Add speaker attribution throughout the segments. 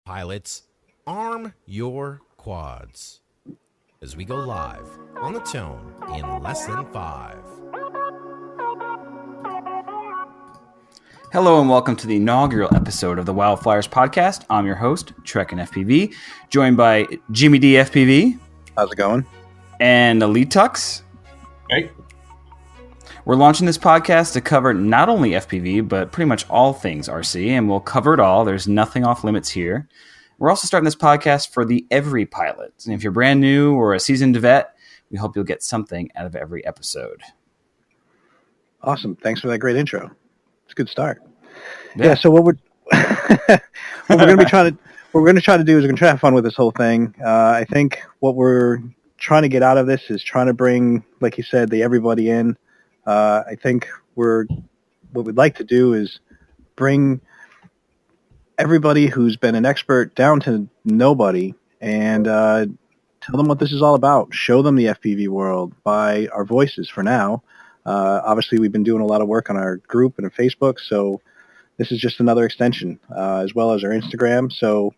Speaker 1: Pilots, arm your quads as we go live on the tone in less than 5.
Speaker 2: Hello and welcome to the inaugural episode of the Wildflyers podcast. I'm your host, Trek and FPV, joined by JimmyD-FPV.
Speaker 3: How's it going?
Speaker 2: And Elitetux.
Speaker 4: Hey.
Speaker 2: We're launching this podcast to cover not only FPV, but pretty much all things RC, and we'll cover it all. There's nothing off limits here. We're also starting this podcast for the every pilot. And if you're brand new or a seasoned vet, we hope you'll get something out of every episode.
Speaker 3: Awesome. Thanks for that great intro. It's a good start. Yeah, so what we're going to try to do is we're going to try to have fun with this whole thing. I think what we're trying to get out of this is trying to bring, like you said, the everybody in. I think what we'd like to do is bring everybody who's been an expert down to nobody and tell them what this is all about. Show them the FPV world by our voices for now. Obviously, we've been doing a lot of work on our group and on Facebook, so this is just another extension, as well as our Instagram. So,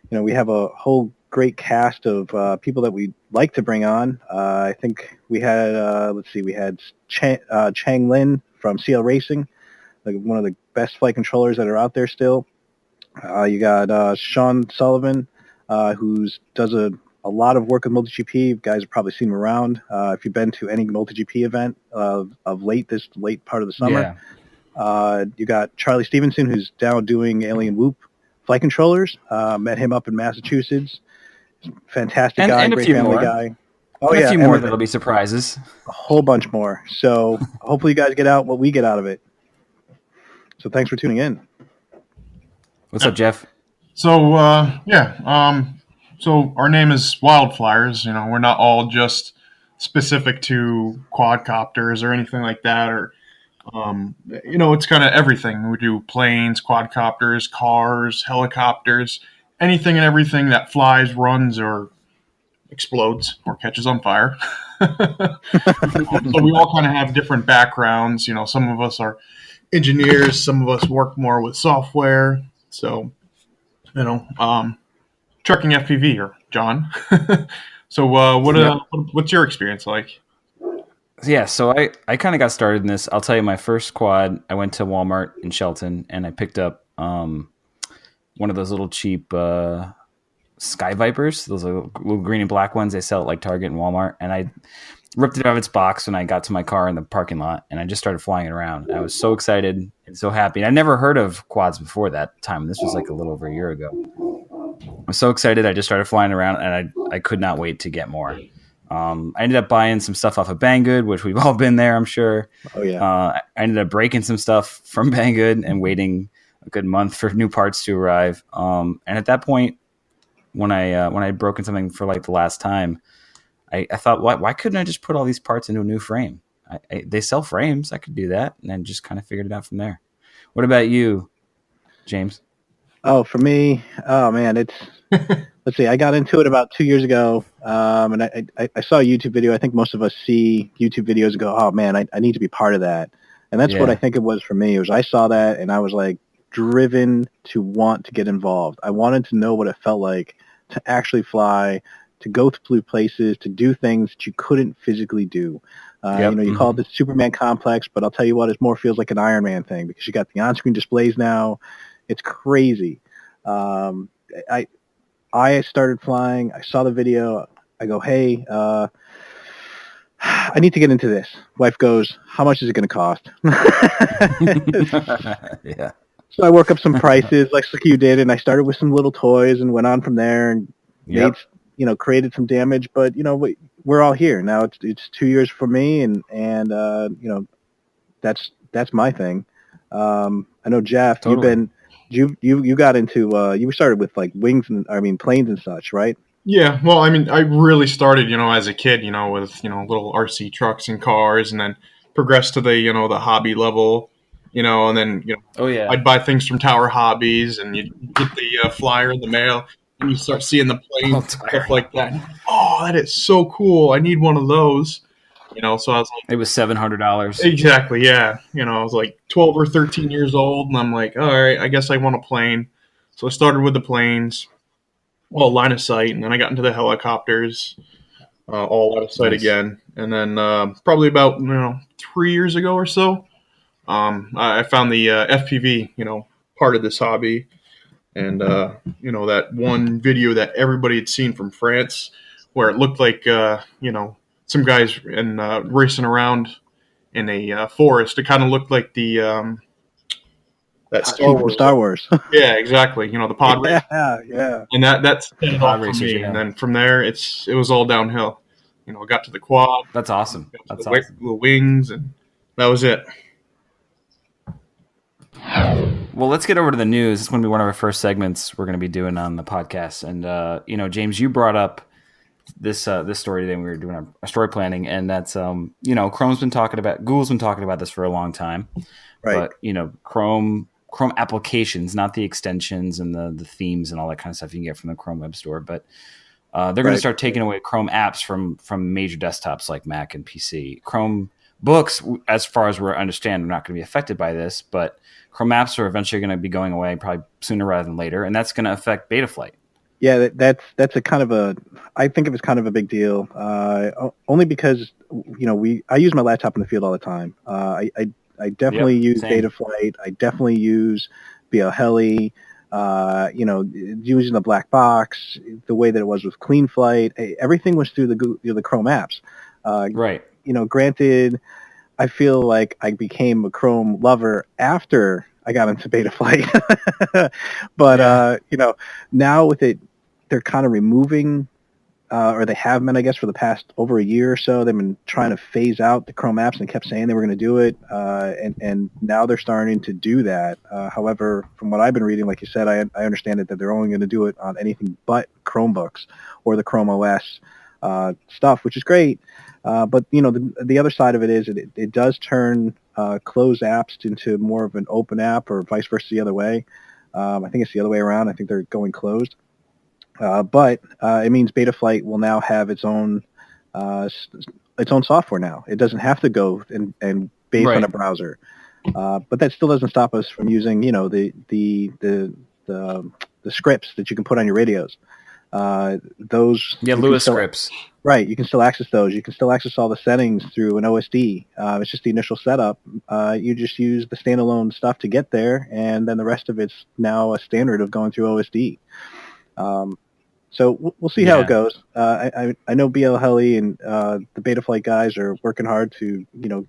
Speaker 3: we have a whole great cast of people that we'd like to bring on. I think we had, we had Chang Lin from CL Racing, like one of the best flight controllers that are out there still. You got Sean Sullivan, who does a lot of work with MultiGP. You guys have probably seen him around. If you've been to any MultiGP event of this late part of the summer. Yeah. You got Charlie Stevenson, who's down doing Alien Whoop flight controllers. Met him up in Massachusetts. Fantastic guy,
Speaker 2: and
Speaker 3: great family guy.
Speaker 2: Oh, yeah, a few more that'll be surprises.
Speaker 3: A whole bunch more. So hopefully you guys get out what we get out of it. So thanks for tuning in.
Speaker 2: What's up, Geoff?
Speaker 4: So, so our name is Wildflyers. We're not all just specific to quadcopters or anything like that. Or, it's kind of everything. We do planes, quadcopters, cars, helicopters, anything and everything that flies, runs, or explodes or catches on fire. So we all kind of have different backgrounds. Some of us are engineers. Some of us work more with software. So, trucking FPV or John. So, what's your experience like?
Speaker 2: Yeah, so I kind of got started in this. I'll tell you, my first quad, I went to Walmart in Shelton, and I picked up one of those little cheap Sky Vipers, those little green and black ones they sell at like Target and Walmart, and I ripped it out of its box when I got to my car in the parking lot, and I just started flying it around. I was so excited and so happy. I never heard of quads before that time. This was like a little over a year ago. I was so excited. I just started flying around, and I could not wait to get more. I ended up buying some stuff off of Banggood, which we've all been there, I'm sure.
Speaker 3: Oh, yeah.
Speaker 2: I ended up breaking some stuff from Banggood and waiting a good month for new parts to arrive. And at that point, when I had broken something for like the last time, I thought, why couldn't I just put all these parts into a new frame? They sell frames. I could do that. And then just kind of figured it out from there. What about you, James?
Speaker 3: Oh, for me, man, let's see, I got into it about 2 years ago. And I saw a YouTube video. I think most of us see YouTube videos and go, oh man, I need to be part of that. And that's what I think it was for me. It was, I saw that and I was like driven to want to get involved. I wanted to know what it felt like to actually fly, to go through places, to do things that you couldn't physically do. You call it the Superman complex, but I'll tell you what, it more feels like an Iron Man thing because you got the on-screen displays now. It's crazy. I started flying. I saw the video. I go, hey, I need to get into this. Wife goes, how much is it going to cost?
Speaker 2: Yeah.
Speaker 3: So I work up some prices like you did, and I started with some little toys and went on from there and made, created some damage. But, we're all here. Now it's 2 years for me, and that's my thing. I know, Geoff, totally. You got into, you started with like planes and such, right?
Speaker 4: Yeah, well, I really started, as a kid, with, little RC trucks and cars, and then progressed to the, the hobby level, and then, I'd buy things from Tower Hobbies, and you get the flyer in the mail, and you start seeing the planes, stuff like that. Oh, that is so cool. I need one of those. So I was like,
Speaker 2: it was $700.
Speaker 4: Exactly. Yeah. I was like 12 or 13 years old, and I'm like, all right, I guess I want a plane. So I started with the planes, all line of sight, and then I got into the helicopters, all line of sight again. And then probably about 3 years ago or so, I found the FPV, part of this hobby. And, that one video that everybody had seen from France where it looked like, some guys racing around in a forest. It kind of looked like the that
Speaker 3: Star Wars.
Speaker 4: Yeah, exactly. The pod race.
Speaker 3: Yeah.
Speaker 4: And that's it all for me.
Speaker 2: Yeah.
Speaker 4: And then from there, it was all downhill. Got to the quad.
Speaker 2: That's awesome. That's awesome.
Speaker 4: The wings, and that was it.
Speaker 2: Well, let's get over to the news. It's going to be one of our first segments we're going to be doing on the podcast. And James, you brought up this story today when we were doing our story planning, and that's Google's been talking about this for a long time,
Speaker 3: right?
Speaker 2: But Chrome applications, not the extensions and the themes and all that kind of stuff you can get from the Chrome Web Store, but they're going to start taking away Chrome apps from major desktops like Mac and PC. Chrome books, as far as we understand, are not going to be affected by this, but Chrome apps are eventually going to be going away, probably sooner rather than later, and that's going to affect Betaflight.
Speaker 3: Yeah, that's a kind of I think it was kind of a big deal, only because I use my laptop in the field all the time. I definitely use Betaflight. I definitely use BLHeli. Using the black box, the way that it was with CleanFlight, everything was through the Chrome apps.
Speaker 2: Right.
Speaker 3: Granted, I feel like I became a Chrome lover after I got into Betaflight, but now with it, they're kind of removing, or they have been, I guess, for the past over a year or so. They've been trying to phase out the Chrome apps and kept saying they were going to do it, and now they're starting to do that. However, from what I've been reading, like you said, I understand that they're only going to do it on anything but Chromebooks or the Chrome OS stuff, which is great. But the other side of it is it does turn closed apps into more of an open app, or vice versa the other way. I think it's the other way around. I think they're going closed. But it means Betaflight will now have its own software now. It doesn't have to go and base on a browser. But that still doesn't stop us from using, the scripts that you can put on your radios. Those
Speaker 2: Lewis scripts.
Speaker 3: Right, you can still access those. You can still access all the settings through an OSD. It's just the initial setup. You just use the standalone stuff to get there, and then the rest of it's now a standard of going through OSD. So we'll see how it goes. I know BLHeli and the Betaflight guys are working hard to,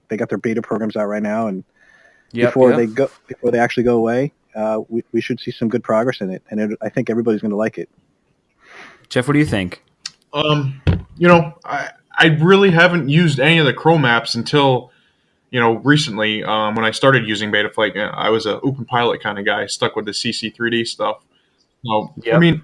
Speaker 3: they got their beta programs out right now, and before they actually go away, we should see some good progress in it, and I think everybody's going to like it.
Speaker 2: Jeff, what do you think?
Speaker 4: I really haven't used any of the Chrome apps until, recently. When I started using Betaflight, I was an OpenPilot kind of guy, stuck with the CC3D stuff. I mean,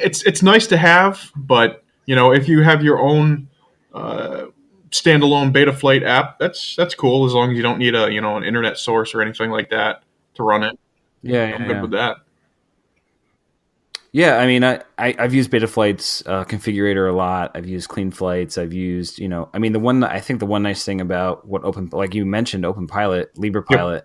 Speaker 4: it's nice to have, but if you have your own standalone Betaflight app, that's cool, as long as you don't need an internet source or anything like that to run it. I'm good with that.
Speaker 2: Yeah, I mean, I've used Betaflight's configurator a lot. I've used CleanFlights. I've used, the one nice thing about like you mentioned, OpenPilot, LibrePilot,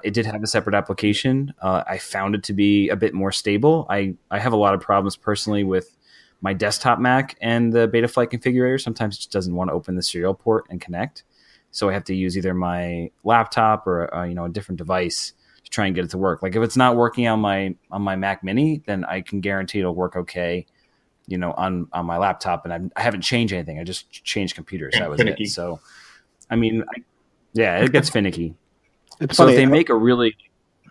Speaker 2: it did have a separate application. I found it to be a bit more stable. I have a lot of problems personally with my desktop Mac and the Betaflight configurator. Sometimes it just doesn't want to open the serial port and connect. So I have to use either my laptop or a different device to try and get it to work. Like if it's not working on my Mac Mini, then I can guarantee it'll work okay, on my laptop. And I haven't changed anything. I just changed computers. That was finicky. It. So, I mean, it gets finicky.
Speaker 3: It's
Speaker 2: so
Speaker 3: funny.
Speaker 2: If they make a really,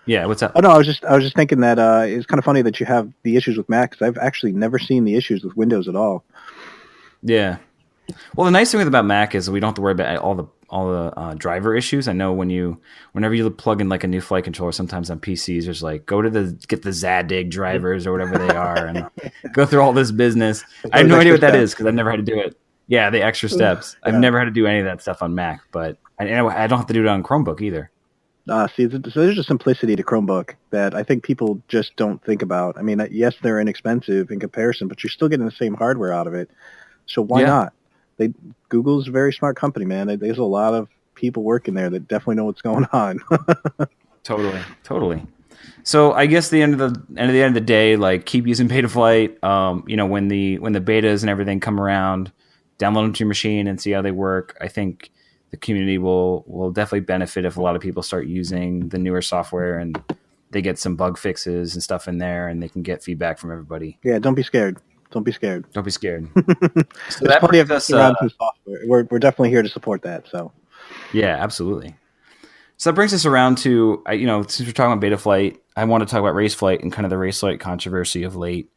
Speaker 2: what's up?
Speaker 3: Oh no, I was just thinking that it's kind of funny that you have the issues with Mac, because I've actually never seen the issues with Windows at all.
Speaker 2: Yeah. Well, the nice thing about Mac is we don't have to worry about all the driver issues. I know whenever you plug in like a new flight controller, sometimes on PCs, there's like get the Zadig drivers or whatever they are, and go through all this business. I have no idea what that is because I've never had to do it. Yeah, the extra steps. I've never had to do any of that stuff on Mac, but I don't have to do it on Chromebook either.
Speaker 3: So there's a simplicity to Chromebook that I think people just don't think about. I mean, yes, they're inexpensive in comparison, but you're still getting the same hardware out of it. So why not? Google's a very smart company, man. There's a lot of people working there that definitely know what's going on.
Speaker 2: Totally. So I guess the end of the day, like keep using Betaflight. When the betas and everything come around, download them to your machine and see how they work. I think the community will definitely benefit if a lot of people start using the newer software and they get some bug fixes and stuff in there, and they can get feedback from everybody.
Speaker 3: Yeah, don't be scared. Don't be scared.
Speaker 2: Don't be scared.
Speaker 3: So there's plenty of us around some software. We're definitely here to support that. So. Yeah,
Speaker 2: absolutely. So that brings us around to, since we're talking about Betaflight, I want to talk about Raceflight and kind of the Raceflight controversy of late.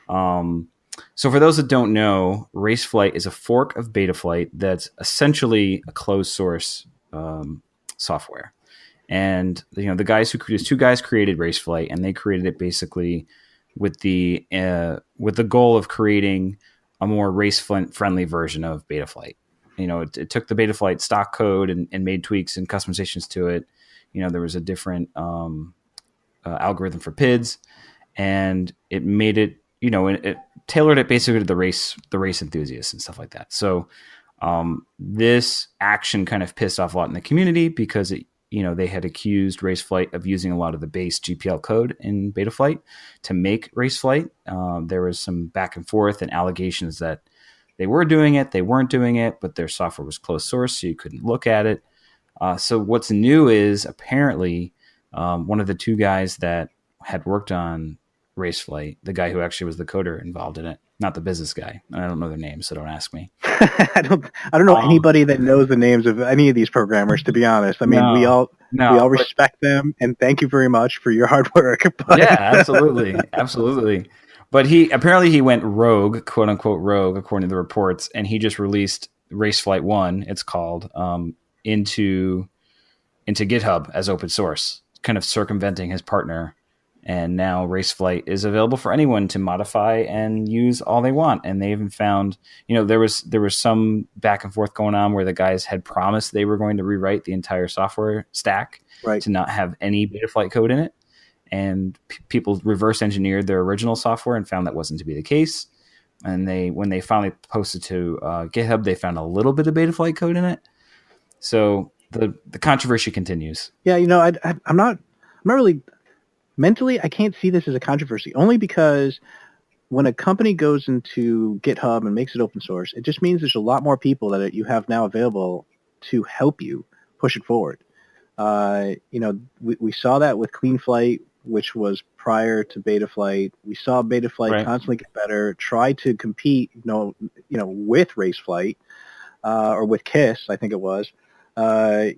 Speaker 2: So for those that don't know, Raceflight is a fork of Betaflight that's essentially a closed source software. And the guys who created, 2 guys created Raceflight, and they created it basically with the goal of creating a more race-friendly version of Betaflight. It took the Betaflight stock code and made tweaks and customizations to it. There was a different algorithm for PIDs, and it made it, it tailored it basically to the race enthusiasts and stuff like that. So this action kind of pissed off a lot in the community because they had accused Raceflight of using a lot of the base GPL code in Betaflight to make Raceflight. There was some back and forth and allegations that they were doing it, they weren't doing it, but their software was closed source, so you couldn't look at it. So what's new is apparently one of the 2 guys that had worked on Raceflight, the guy who actually was the coder involved in it, not the business guy. I don't know their names, so don't ask me.
Speaker 3: I don't know anybody that knows the names of any of these programmers, to be honest. I mean, we all respect them, and thank you very much for your hard work. But
Speaker 2: yeah, absolutely. But he went rogue, quote unquote rogue, according to the reports, and he just released Raceflight 1, it's called, into GitHub as open source, kind of circumventing his partner. And now Raceflight is available for anyone to modify and use all they want. And they even found, there was some back and forth going on where the guys had promised they were going to rewrite the entire software stack to not have any Betaflight code in it. And people reverse engineered their original software and found that wasn't to be the case. And when they finally posted to GitHub, they found a little bit of Betaflight code in it. So the controversy continues.
Speaker 3: Yeah, I'm not really mentally. I can't see this as a controversy, only because when a company goes into GitHub and makes it open source, it just means there's a lot more people that you have now available to help you push it forward. We saw that with CleanFlight, which was prior to Betaflight. We saw Betaflight constantly get better, try to compete, with Raceflight or with KISS, I think it was. And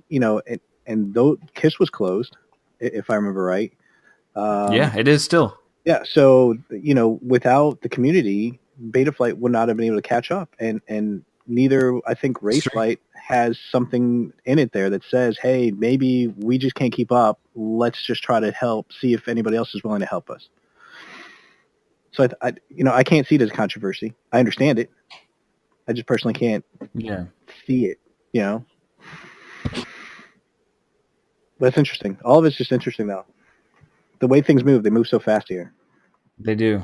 Speaker 3: though KISS was closed, if I remember right.
Speaker 2: Yeah, it is still.
Speaker 3: Yeah, so without the community, Betaflight would not have been able to catch up, and neither I think Raceflight has something in it there that says, hey, maybe we just can't keep up. Let's just try to see if anybody else is willing to help us. So I can't see it as a controversy. I understand it. I just personally can't see it. But it's interesting. All of it's just interesting, though. The way things move, they move so fast here.
Speaker 2: They do.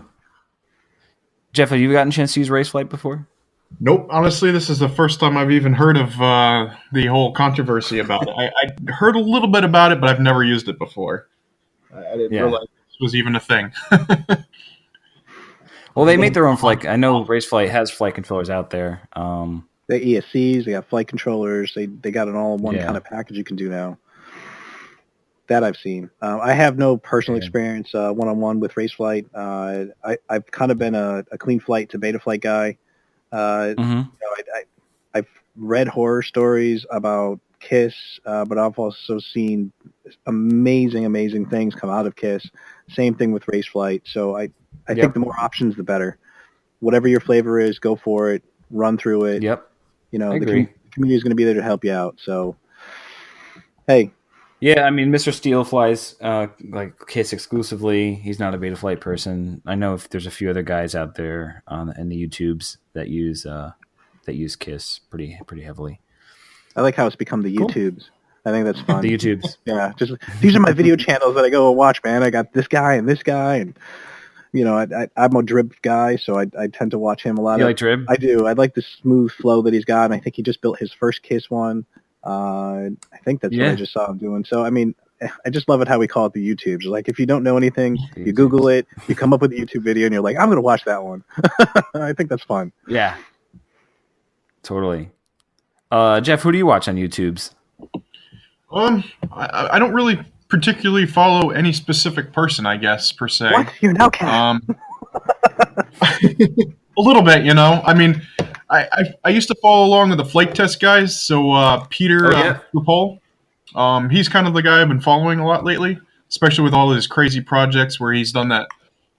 Speaker 2: Geoff, have you gotten a chance to use Raceflight before?
Speaker 4: Nope. Honestly, this is the first time I've even heard of the whole controversy about it. I heard a little bit about it, but I've never used it before. I didn't realize this was even a thing.
Speaker 2: Well, they make their own flight. I know Raceflight has flight controllers out there.
Speaker 3: They ESCs, they got flight controllers. They got an all-in-one kind of package you can do now. That I've seen. I have no personal experience one-on-one with Raceflight. I've kind of been a CleanFlight to Betaflight guy. I've read horror stories about KISS, but I've also seen amazing things come out of KISS. Same thing with Raceflight. So I think the more options, the better. Whatever your flavor is, go for it. Run through it.
Speaker 2: Yep.
Speaker 3: The community is going to be there to help you out. So, hey.
Speaker 2: Yeah, I mean, Mr. Steele flies like KISS exclusively. He's not a Betaflight person. I know if there's a few other guys out there in the YouTubes that use KISS pretty heavily. I
Speaker 3: like how it's become the YouTubes. I think that's fun.
Speaker 2: The YouTubes.
Speaker 3: Yeah, just these are my video channels that I go and watch, man. I got this guy and this guy, and I'm a Drib guy, so I tend to watch him a lot.
Speaker 2: You like Drib?
Speaker 3: I do. I like the smooth flow that he's got, and I think he just built his first KISS one. I think that's what I just saw him doing. So, I mean, I just love it how we call it the YouTubes. Like if you don't know anything, you Google it, you come up with a YouTube video, and you're like, I'm going to watch that one. I think that's fun.
Speaker 2: Yeah, totally. Geoff, who do you watch on YouTubes?
Speaker 4: I don't really particularly follow any specific person, I guess, per se.
Speaker 3: What? You're an outcast.
Speaker 4: A little bit, you know. I mean, I used to follow along with the flight test guys. So Peter Rapol, he's kind of the guy I've been following a lot lately, especially with all his crazy projects where he's done that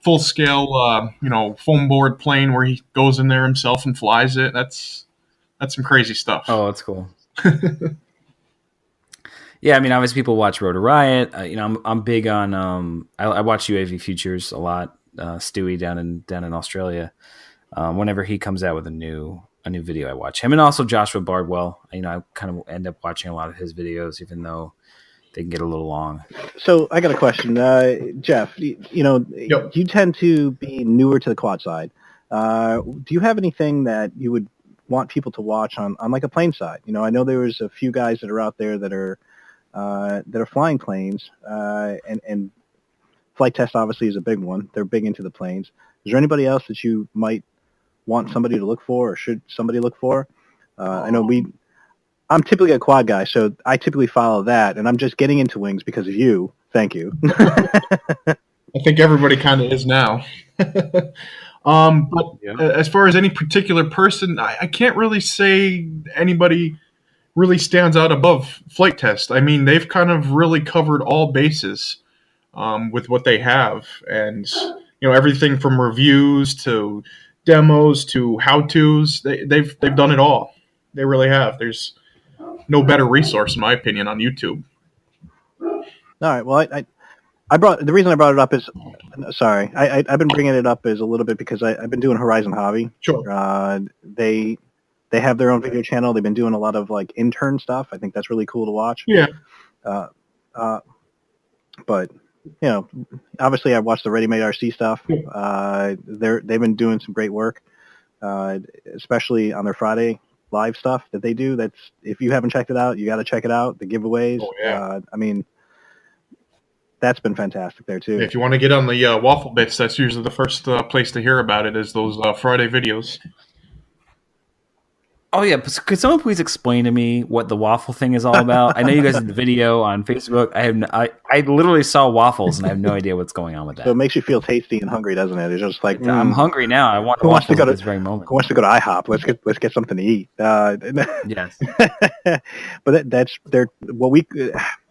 Speaker 4: full scale, foam board plane where he goes in there himself and flies it. That's some crazy stuff.
Speaker 2: Oh, that's cool. Yeah, I mean, obviously people watch Rotor Riot. I'm big on. I watch UAV Futures a lot. Stewie down in Australia. Whenever he comes out with a new video, I watch him, and also Joshua Bardwell. I kind of end up watching a lot of his videos, even though they can get a little long.
Speaker 3: So I got a question, Geoff.
Speaker 4: Yep.
Speaker 3: You tend to be newer to the quad side. Do you have anything that you would want people to watch on like a plane side? I know there's a few guys that are out there that are flying planes, and flight test obviously is a big one. They're big into the planes. Is there anybody else that you might want somebody to look for, or should somebody look for? I know I'm typically a quad guy, so I typically follow that, and I'm just getting into wings because of you. Thank you.
Speaker 4: I think everybody kind of is now. But as far as any particular person, I can't really say anybody really stands out above flight test. I mean, they've kind of really covered all bases with what they have, and everything from reviews to demos to how-tos. They've done it all. They really have. There's no better resource, in my opinion, on YouTube.
Speaker 3: All right. Well, the reason I brought it up is, sorry, I've been bringing it up is a little bit because I've been doing Horizon Hobby.
Speaker 4: Sure.
Speaker 3: They have their own video channel. They've been doing a lot of like intern stuff. I think that's really cool to watch.
Speaker 4: Yeah.
Speaker 3: But obviously I watched the Ready Made RC stuff. They've been doing some great work, especially on their Friday live stuff that they do. That's, if you haven't checked it out, you got to check it out. The giveaways.
Speaker 4: Oh, yeah.
Speaker 3: I mean, that's been fantastic there too.
Speaker 4: If you want to get on the Waffle Bits, that's usually the first place to hear about it is those Friday videos.
Speaker 2: Oh yeah, could someone please explain to me what the waffle thing is all about? I know you guys did the video on Facebook. I literally saw waffles and I have no idea what's going on with that.
Speaker 3: So it makes you feel tasty and hungry, doesn't it? It's just like
Speaker 2: I'm hungry now. I want waffles at this very moment.
Speaker 3: Who wants to go to IHOP? Let's get something to eat.
Speaker 2: Yes.
Speaker 3: But I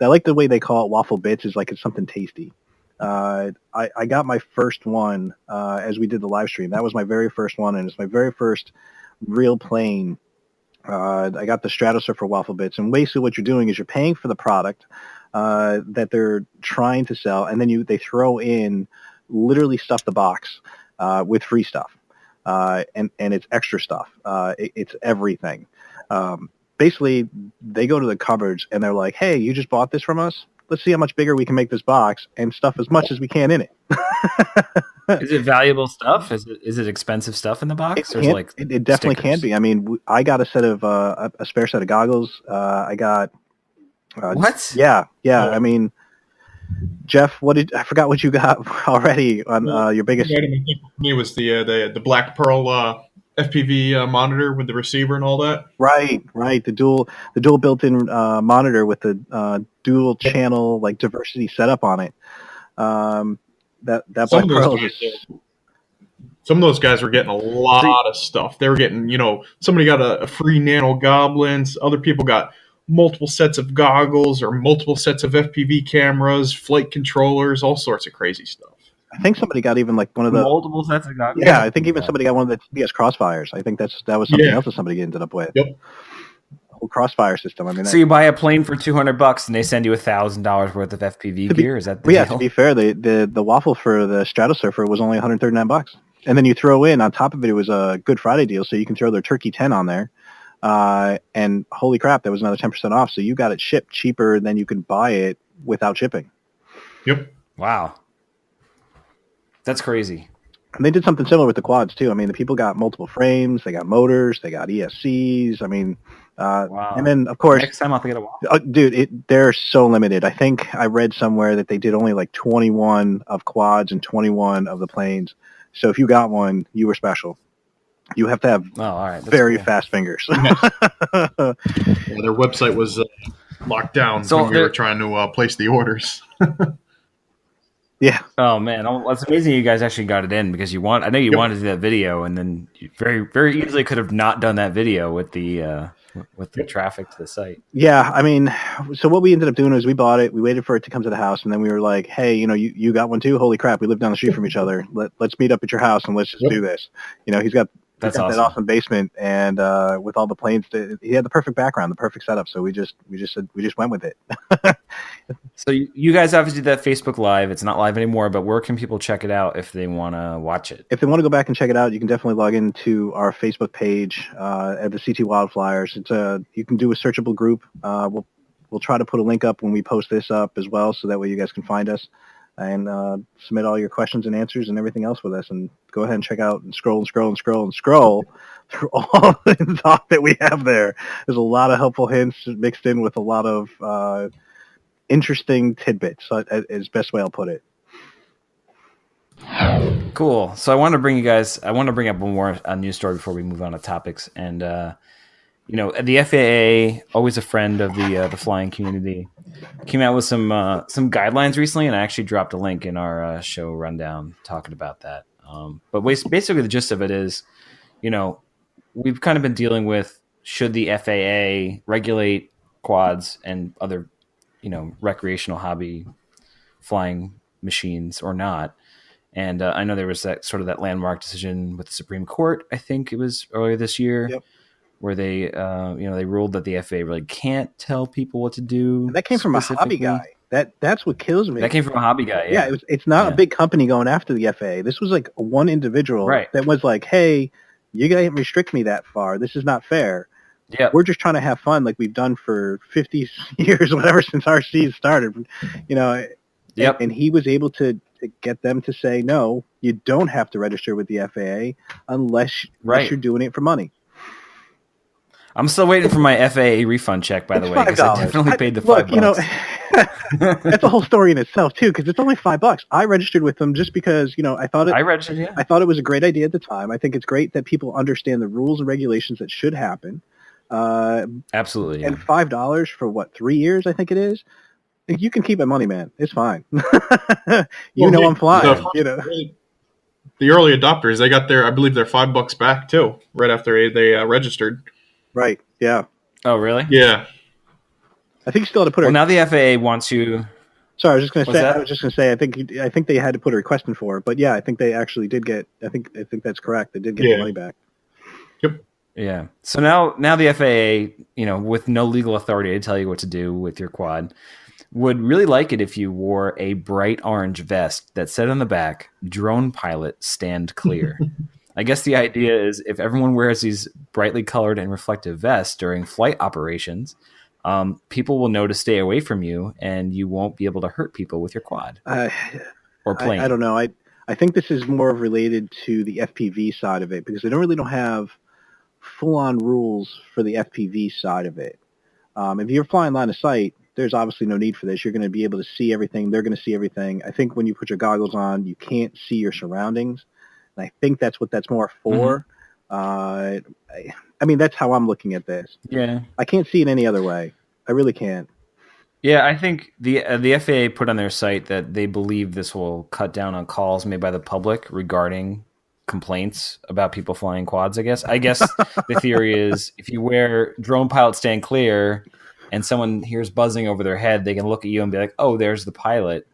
Speaker 3: like the way they call it Waffle Bits, is like it's something tasty. I got my first one as we did the live stream. That was my very first one, and it's my very first real plane. I got the Stratosurfer Waffle Bits, and basically what you're doing is you're paying for the product that they're trying to sell, and then they throw in, literally stuff the box with free stuff, and it's extra stuff. It's everything. Basically, they go to the cupboards and they're like, "Hey, you just bought this from us? Let's see how much bigger we can make this box and stuff as much as we can in it."
Speaker 2: Is it valuable stuff? Is it expensive stuff in the box?
Speaker 3: It definitely can be. I mean, I got a set of a spare set of goggles. I got
Speaker 2: what?
Speaker 3: Yeah. Oh. I mean, Geoff, I forgot what you got already on your biggest.
Speaker 4: Me was the Black Pearl FPV monitor with the receiver and all that.
Speaker 3: Right. The dual built-in monitor with the dual channel like diversity setup on it. That Black Pearl is.
Speaker 4: Some of those guys were getting a lot of stuff. They were getting, somebody got a free Nano Goblins. Other people got multiple sets of goggles or multiple sets of FPV cameras, flight controllers, all sorts of crazy stuff.
Speaker 3: I think somebody got even like one of the
Speaker 2: multiple sets of goggles.
Speaker 3: Yeah, I think even somebody got one of the TBS Crossfires. I think that was something else that somebody ended up with.
Speaker 4: Yep.
Speaker 3: Whole Crossfire system. I mean,
Speaker 2: so you buy a plane for $200 and they send you $1,000 worth of FPV gear. Is that the deal?
Speaker 3: To be fair, the waffle for the Stratosurfer was only $139, and then you throw in on top of it was a Good Friday deal, so you can throw their Turkey 10 on there. And holy crap, that was another 10% off. So you got it shipped cheaper than you can buy it without shipping.
Speaker 4: Yep.
Speaker 2: Wow. That's crazy.
Speaker 3: And they did something similar with the quads too. I mean, the people got multiple frames, they got motors, they got ESCs. I mean,
Speaker 2: wow.
Speaker 3: And then of course,
Speaker 2: next time I'll have to get a Waffle.
Speaker 3: Dude, they're so limited. I think I read somewhere that they did only like 21 of quads and 21 of the planes. So if you got one, you were special. You have to have very fast fingers.
Speaker 4: Their website was locked down when we were trying to place the orders.
Speaker 3: Yeah.
Speaker 2: Oh man, it's amazing you guys actually got it in because I know you wanted to do that video, and then you very, very easily could have not done that video with the traffic to the site.
Speaker 3: Yeah, I mean, so what we ended up doing is we bought it, we waited for it to come to the house, and then we were like, hey, you got one too? Holy crap, we live down the street from each other. Let's meet up at your house and let's just do this. He's got that awesome basement, and with all the planes, he had the perfect background, the perfect setup. So we just went with it.
Speaker 2: So you guys obviously did that Facebook Live. It's not live anymore, but where can people check it out if they want to watch it?
Speaker 3: If they want to go back and check it out, you can definitely log into our Facebook page at the CT Wildflyers. You can do a searchable group. We'll try to put a link up when we post this up as well, so that way you guys can find us and submit all your questions and answers and everything else with us, and go ahead and check out and scroll through all the talk that we have there. There's a lot of helpful hints mixed in with a lot of interesting tidbits, is the best way I'll put it.
Speaker 2: Cool. So I want to bring up one more news story before we move on to topics. And the FAA, always a friend of the flying community, came out with some guidelines recently, and I actually dropped a link in our show rundown talking about that. But basically the gist of it is, we've kind of been dealing with, should the FAA regulate quads and other recreational hobby flying machines or not? And I know there was that landmark decision with the Supreme Court. I think it was earlier this year, where they they ruled that the FAA really can't tell people what to do.
Speaker 3: And that came from a hobby guy. That's what kills me.
Speaker 2: That came from a hobby guy.
Speaker 3: Yeah, it's not a big company going after the FAA. This was like one individual that was like, "Hey, you can't restrict me that far. This is not fair." Yeah, we're just trying to have fun, like we've done for 50 years, whatever, since RC started. And he was able to get them to say, no, you don't have to register with the FAA unless you're doing it for money.
Speaker 2: I'm still waiting for my FAA refund check, by the way, because I definitely paid the $5.
Speaker 3: That's a whole story in itself too, because it's only $5. I registered with them just because I thought it was a great idea at the time. I think it's great that people understand the rules and regulations that should happen.
Speaker 2: Absolutely.
Speaker 3: And $5 for 3 years, I think it is. You can keep my money, man. It's fine. I'm flying.
Speaker 4: The early adopters, they got I believe their $5 back too, right after they registered.
Speaker 3: Right. Yeah.
Speaker 2: Oh, really?
Speaker 4: Yeah.
Speaker 3: I think you still had to put.
Speaker 2: Well, now the FAA wants you.
Speaker 3: Sorry, I was just going to say. I think they had to put a request in for it, but yeah, I think they actually did get. I think that's correct. They did get the money back.
Speaker 4: Yep.
Speaker 2: Yeah. So now the FAA, with no legal authority to tell you what to do with your quad, would really like it if you wore a bright orange vest that said on the back, "Drone pilot, stand clear." I guess the idea is if everyone wears these brightly colored and reflective vests during flight operations, people will know to stay away from you, and you won't be able to hurt people with your quad or plane.
Speaker 3: I don't know. I think this is more related to the FPV side of it, because they don't have full-on rules for the FPV side of it. If you're flying line of sight, there's obviously no need for this. You're going to be able to see everything. They're going to see everything. I think when you put your goggles on, you can't see your surroundings. And I think that's what that's more for. Mm-hmm. I mean, that's how I'm looking at this.
Speaker 2: Yeah.
Speaker 3: I can't see it any other way. I really can't.
Speaker 2: Yeah, I think the FAA put on their site that they believe this will cut down on calls made by the public regarding complaints about people flying quads, I guess. The theory is if you wear "Drone pilot, stand clear," and someone hears buzzing over their head, they can look at you and be like, "Oh, there's the pilot."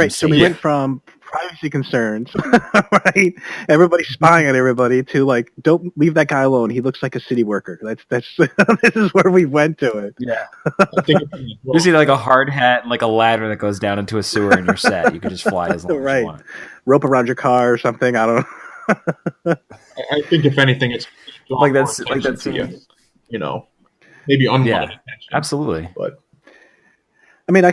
Speaker 3: So we went from privacy concerns, right? Everybody spying on everybody to like, don't leave that guy alone. He looks like a city worker. That's this is where we went to it.
Speaker 2: Yeah. You see like a hard hat and like a ladder that goes down into a sewer and you're set. You could just fly as long as you want.
Speaker 3: Rope around your car or something. I don't know.
Speaker 4: I think if anything, it's
Speaker 2: like that scene.
Speaker 4: Maybe unwanted attention.
Speaker 2: Absolutely.
Speaker 4: But
Speaker 3: I mean, I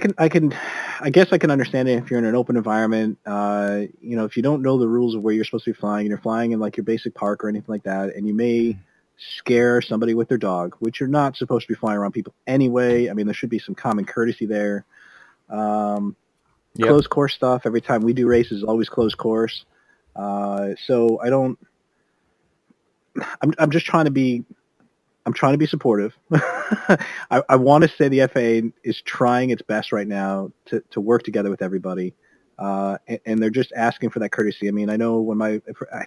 Speaker 3: guess I can understand it if you're in an open environment. If you don't know the rules of where you're supposed to be flying, and you're flying in like your basic park or anything like that, and you may scare somebody with their dog, which you're not supposed to be flying around people anyway. I mean, there should be some common courtesy there. Closed course stuff. Every time we do races, is always closed course. So I don't. I'm just trying to be. I'm trying to be supportive. I want to say the FAA is trying its best right now to work together with everybody, and they're just asking for that courtesy. I mean, I know when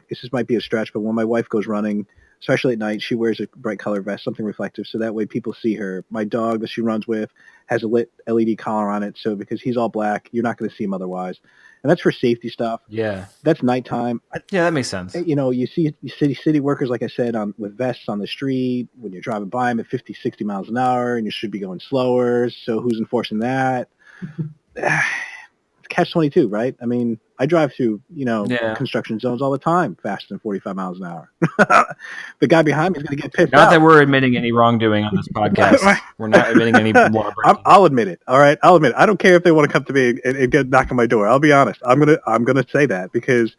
Speaker 3: this might be a stretch, but when my wife goes running, especially at night, she wears a bright color vest, something reflective, so that way people see her. My dog that she runs with has a lit LED collar on it, so because he's all black, you're not going to see him otherwise. And that's for safety stuff.
Speaker 2: Yeah.
Speaker 3: That's nighttime.
Speaker 2: Yeah, that makes sense.
Speaker 3: You see city workers, like I said, with vests on the street when you're driving by them at 50, 60 miles an hour, and you should be going slower. So who's enforcing that? It's catch-22, right? I mean, I drive through, construction zones all the time, faster than 45 miles an hour. The guy behind me is going to get pissed
Speaker 2: Not
Speaker 3: out.
Speaker 2: that we're admitting any wrongdoing on this podcast. We're not admitting any law breaking.
Speaker 3: I'll admit it. All right, I'll admit it. I don't care if they want to come to me and get knock on my door. I'll be honest. I'm gonna say that because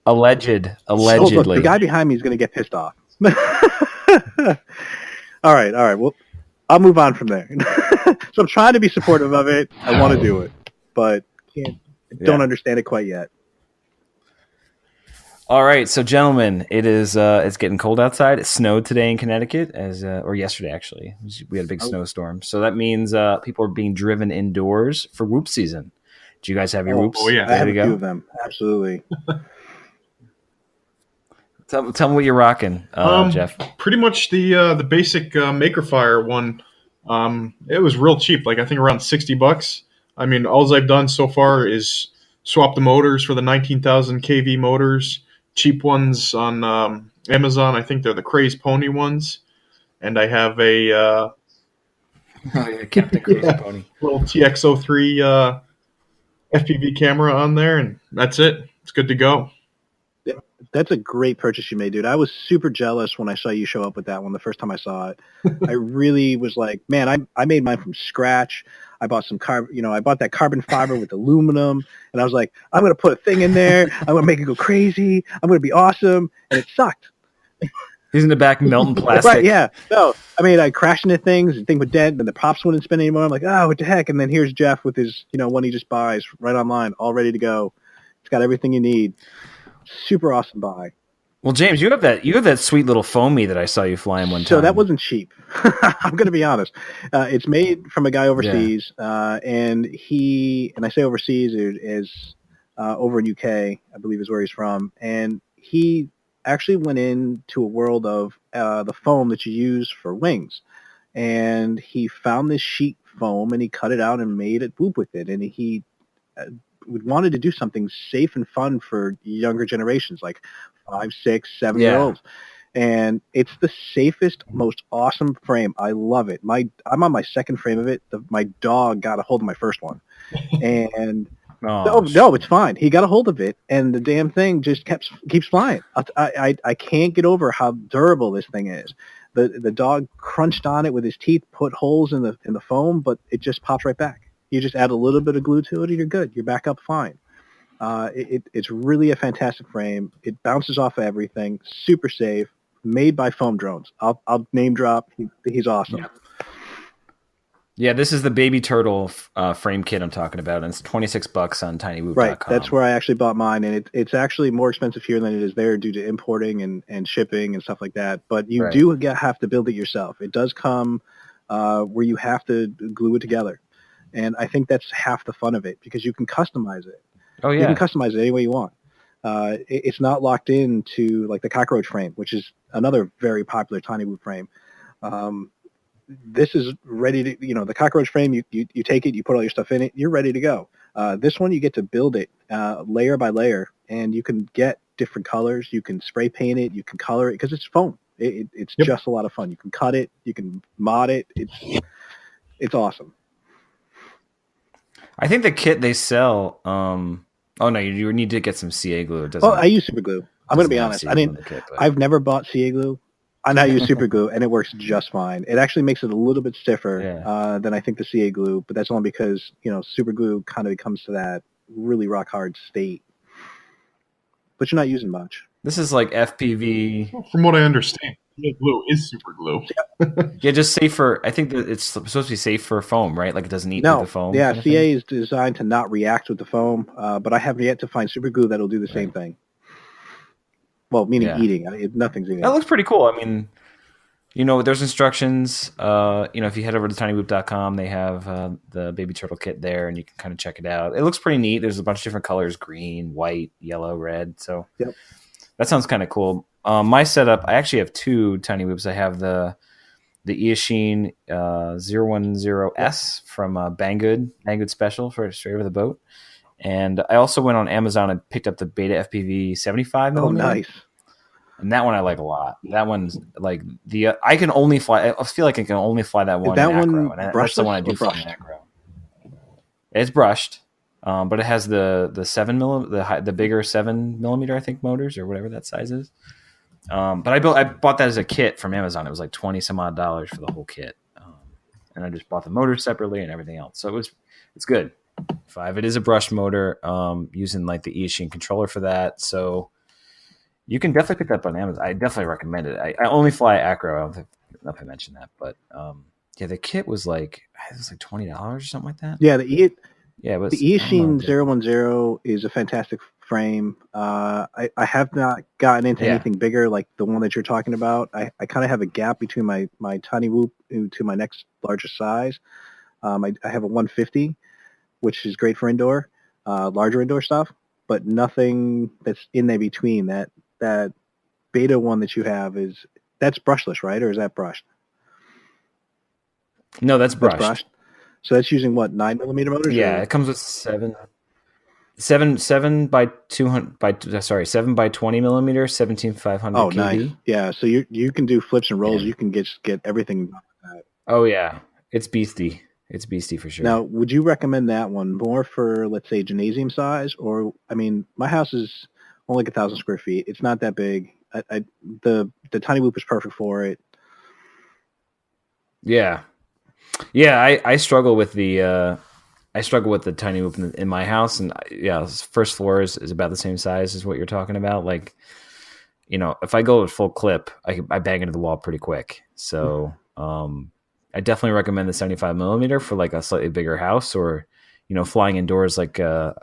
Speaker 2: allegedly,
Speaker 3: look, the guy behind me is going to get pissed off. All right. Well, I'll move on from there. So I'm trying to be supportive of it. I want to do it, but don't understand it quite yet.
Speaker 2: All right, so gentlemen, it's getting cold outside. It snowed today in Connecticut, or yesterday actually. We had a big snowstorm, so that means people are being driven indoors for whoop season. Do you guys have your whoops?
Speaker 3: Oh yeah, I have a few of them. Absolutely.
Speaker 2: Tell me what you're rocking, Geoff.
Speaker 4: Pretty much the basic Maker Fire one. It was real cheap, like I think around $60. I mean, all I've done so far is swap the motors for the 19,000 kV motors, cheap ones on Amazon. I think they're the Crazy Pony ones, and I have a
Speaker 2: Captain Crazy Pony
Speaker 4: little TX03 FPV camera on there, and that's it. It's good to go.
Speaker 3: That's a great purchase you made, dude. I was super jealous when I saw you show up with that one the first time I saw it. I really was like, man, I made mine from scratch. I bought some I bought that carbon fiber with aluminum, and I was like, I'm going to put a thing in there. I'm going to make it go crazy. I'm going to be awesome. And it sucked.
Speaker 2: He's in the back melting plastic.
Speaker 3: Right, yeah. No, I mean, I crashed into things, and the thing would dent, and the props wouldn't spin anymore. I'm like, oh, what the heck? And then here's Geoff with his, one he just buys right online, all ready to go. It's got everything you need. Super awesome buy.
Speaker 2: Well, James, you have that sweet little foamy that I saw you flying one time.
Speaker 3: So that wasn't cheap. I'm going to be honest. It's made from a guy overseas, and I say overseas is over in UK, I believe is where he's from, and he actually went into a world of the foam that you use for wings, and he found this sheet foam and he cut it out and made it whoop with it, and he wanted to do something safe and fun for younger generations, like 5, 6, 7-year-olds. And it's the safest, most awesome frame. I love it. I'm on my second frame of it. My dog got a hold of my first one, and no, it's fine. He got a hold of it, and the damn thing just keeps flying. I can't get over how durable this thing is. The dog crunched on it with his teeth, put holes in the foam, but it just pops right back. You just add a little bit of glue to it, and you're good. You're back up fine. It's really a fantastic frame. It bounces off of everything. Super safe. Made by Foam Drones. I'll name drop. He's awesome.
Speaker 2: Yeah, this is the Baby Turtle frame kit I'm talking about, and it's $26 on tinywoop.com.
Speaker 3: Right, that's where I actually bought mine, and it's actually more expensive here than it is there due to importing and shipping and stuff like that. But you do have to build it yourself. It does come where you have to glue it together. And I think that's half the fun of it, because you can customize it.
Speaker 2: Oh, yeah.
Speaker 3: You can customize it any way you want. It's not locked into like the cockroach frame, which is another very popular tinywoop frame. This is ready to, the cockroach frame, you take it, you put all your stuff in it, you're ready to go. This one, you get to build it layer by layer, and you can get different colors. You can spray paint it. You can color it because it's foam. It's just a lot of fun. You can cut it. You can mod it. It's awesome.
Speaker 2: I think the kit they sell. Oh no, you need to get some CA glue.
Speaker 3: I use super glue. I'm going to be honest. I've never bought CA glue. I now use super glue, and it works just fine. It actually makes it a little bit stiffer than I think the CA glue, but that's only because, super glue kind of comes to that really rock hard state. But you're not using much.
Speaker 2: This is like FPV.
Speaker 4: From what I understand, glue is super glue.
Speaker 2: Yeah, just safe for. I think that it's supposed to be safe for foam, right? Like it doesn't eat through the foam.
Speaker 3: Yeah, CA is designed to not react with the foam, but I have yet to find super glue that'll do the same thing. Well, meaning eating. Nothing's eating.
Speaker 2: That looks pretty cool. I mean, there's instructions. If you head over to tinywoop.com, they have the baby turtle kit there, and you can kind of check it out. It looks pretty neat. There's a bunch of different colors: green, white, yellow, red. So that sounds kind of cool. My setup, I actually have two tiny whoops. I have the Eachine 010S from Banggood Special for straight over the boat. And I also went on Amazon and picked up the Betaflight 75 millimeter.
Speaker 3: Oh, nice.
Speaker 2: And that one I like a lot. That one's like I can only fly. I feel like I can only fly that one.
Speaker 3: That
Speaker 2: one
Speaker 3: brushed? That's the one I do fly in acro.
Speaker 2: It's brushed, but it has the 7mm, the bigger 7mm, I think, motors or whatever that size is. But I bought that as a kit from Amazon. It was like $20 some odd for the whole kit, and I just bought the motor separately and everything else. So it's good. It is a brushed motor, using like the Eachine controller for that. So you can definitely pick that up on Amazon. I definitely recommend it. I only fly acro. I don't know if I mentioned that, but the kit was like $20 or something like that.
Speaker 3: Yeah, the
Speaker 2: Eachine
Speaker 3: 010 is a fantastic frame. I have not gotten into anything bigger like the one that you're talking about. I kind of have a gap between my tiny whoop to my next larger size. I have a 150, which is great for indoor, larger indoor stuff, but nothing that's in there between. That beta one that you have that's brushless, right? Or is that brushed?
Speaker 2: No, that's brushed.
Speaker 3: So that's using what, 9mm motors?
Speaker 2: Yeah, it comes with 7 by 20 millimeter, 17500
Speaker 3: Oh,
Speaker 2: kb.
Speaker 3: Nice. Yeah, so you can do flips and rolls. Yeah. You can get everything done with that.
Speaker 2: Oh yeah, it's beastie. It's beastie for sure.
Speaker 3: Now, would you recommend that one more for, let's say, gymnasium size? Or, I mean, my house is only like 1,000 square feet. It's not that big. The tiny whoop is perfect for it.
Speaker 2: Yeah. Yeah, I struggle with the tiny whoop in my house, and first floor is about the same size as what you're talking about. Like, if I go at full clip, I bang into the wall pretty quick. So, I definitely recommend the 75mm for like a slightly bigger house, or flying indoors like a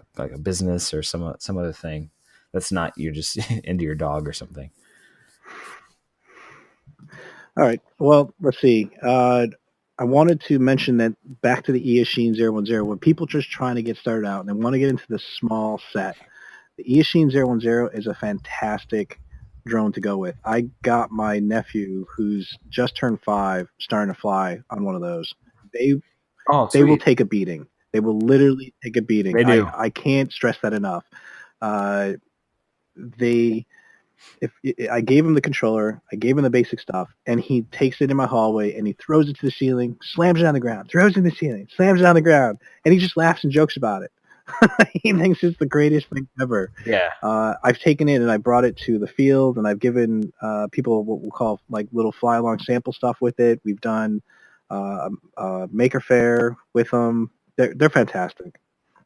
Speaker 2: business or some other thing that's not you're just into your dog or something.
Speaker 3: All right. Well, let's see. I wanted to mention that back to the Eachine 010, when people just trying to get started out and they want to get into the small set, the Eachine 010 is a fantastic drone to go with. I got my nephew, who's just turned 5, starting to fly on one of those. They will take a beating. They will literally take a beating.
Speaker 2: They do.
Speaker 3: I can't stress that enough. If I gave him the controller, I gave him the basic stuff, and he takes it in my hallway and he throws it to the ceiling, slams it on the ground, throws it in the ceiling, slams it on the ground, and he just laughs and jokes about it. He thinks it's the greatest thing ever.
Speaker 2: Yeah.
Speaker 3: I've taken it and I brought it to the field, and I've given people what we'll call like little fly along sample stuff with it. We've done Maker Faire with them. They're fantastic.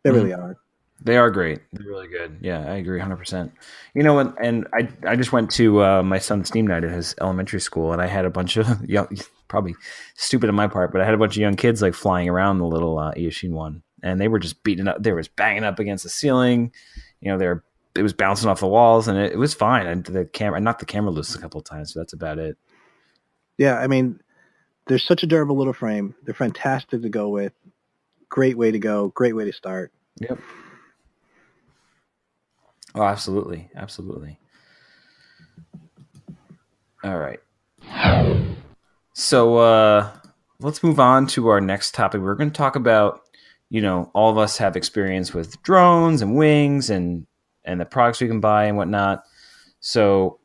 Speaker 3: They really are.
Speaker 2: They are great. They're really good. Yeah, I agree 100%. And I just went to my son's steam night at his elementary school, and I had a bunch of probably stupid on my part, but I had a bunch of young kids like flying around the little Eachine one, and they were just beating up. They were banging up against the ceiling. It was bouncing off the walls, and it was fine. I knocked the camera loose a couple of times, so that's about it.
Speaker 3: Yeah, I mean, they're such a durable little frame. They're fantastic to go with. Great way to go. Great way to start.
Speaker 2: Yep. Oh, absolutely. Absolutely. All right. So let's move on to our next topic. We're going to talk about, all of us have experience with drones and wings and the products we can buy and whatnot. So,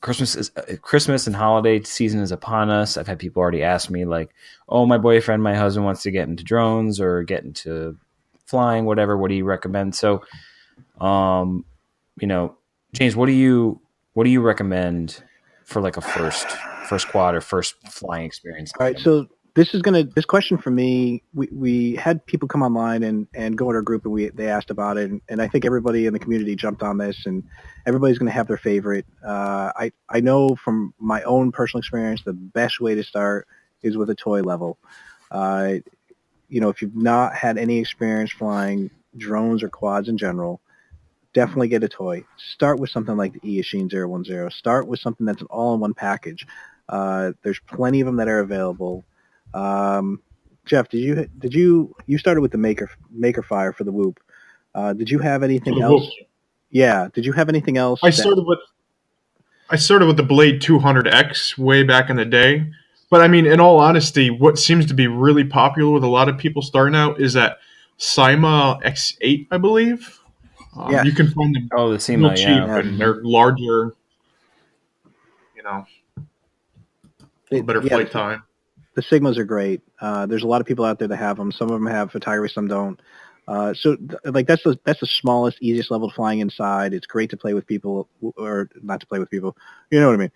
Speaker 2: Christmas and holiday season is upon us. I've had people already ask me like, oh, my boyfriend, my husband wants to get into drones or get into flying, whatever. What do you recommend? So, James, what do you recommend for like a first quad or first flying experience?
Speaker 3: All right, so this question for me, we had people come online and go in our group, and they asked about it, and I think everybody in the community jumped on this, and everybody's going to have their favorite. I know from my own personal experience, the best way to start is with a toy level. If you've not had any experience flying drones or quads in general, definitely get a toy. Start with something like the Eachine 010. Start with something that's an all-in-one package. There's plenty of them that are available. Geoff, did you started with the Maker Fire for the Whoop? Did you have anything else? Whoop. Yeah. Did you have anything else?
Speaker 4: I started with the Blade 200X way back in the day. But I mean, in all honesty, what seems to be really popular with a lot of people starting out is that Cyma X8, I believe.
Speaker 3: Yeah.
Speaker 4: You can find them
Speaker 2: the Cyma,
Speaker 4: cheap, and they're larger. Better flight time.
Speaker 3: The Sigmas are great. There's a lot of people out there that have them. Some of them have photography, some don't. That's the smallest, easiest level of flying inside. It's great to play with people, or not to play with people. You know what I mean?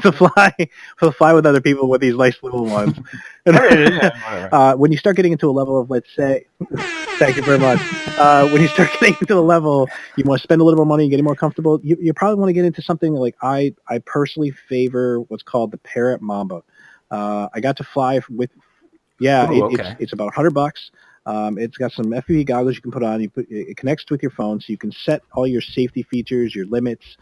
Speaker 3: to fly with other people with these nice little ones. When you start getting into a level of, let's say, thank you very much. When you start getting into the level, you want to spend a little more money and getting more comfortable. You probably want to get into something like I personally favor what's called the Parrot Mamba. I got to fly with, it's about $100. It's got some FPV goggles you can put on. It connects with your phone, so you can set all your safety features, your limits,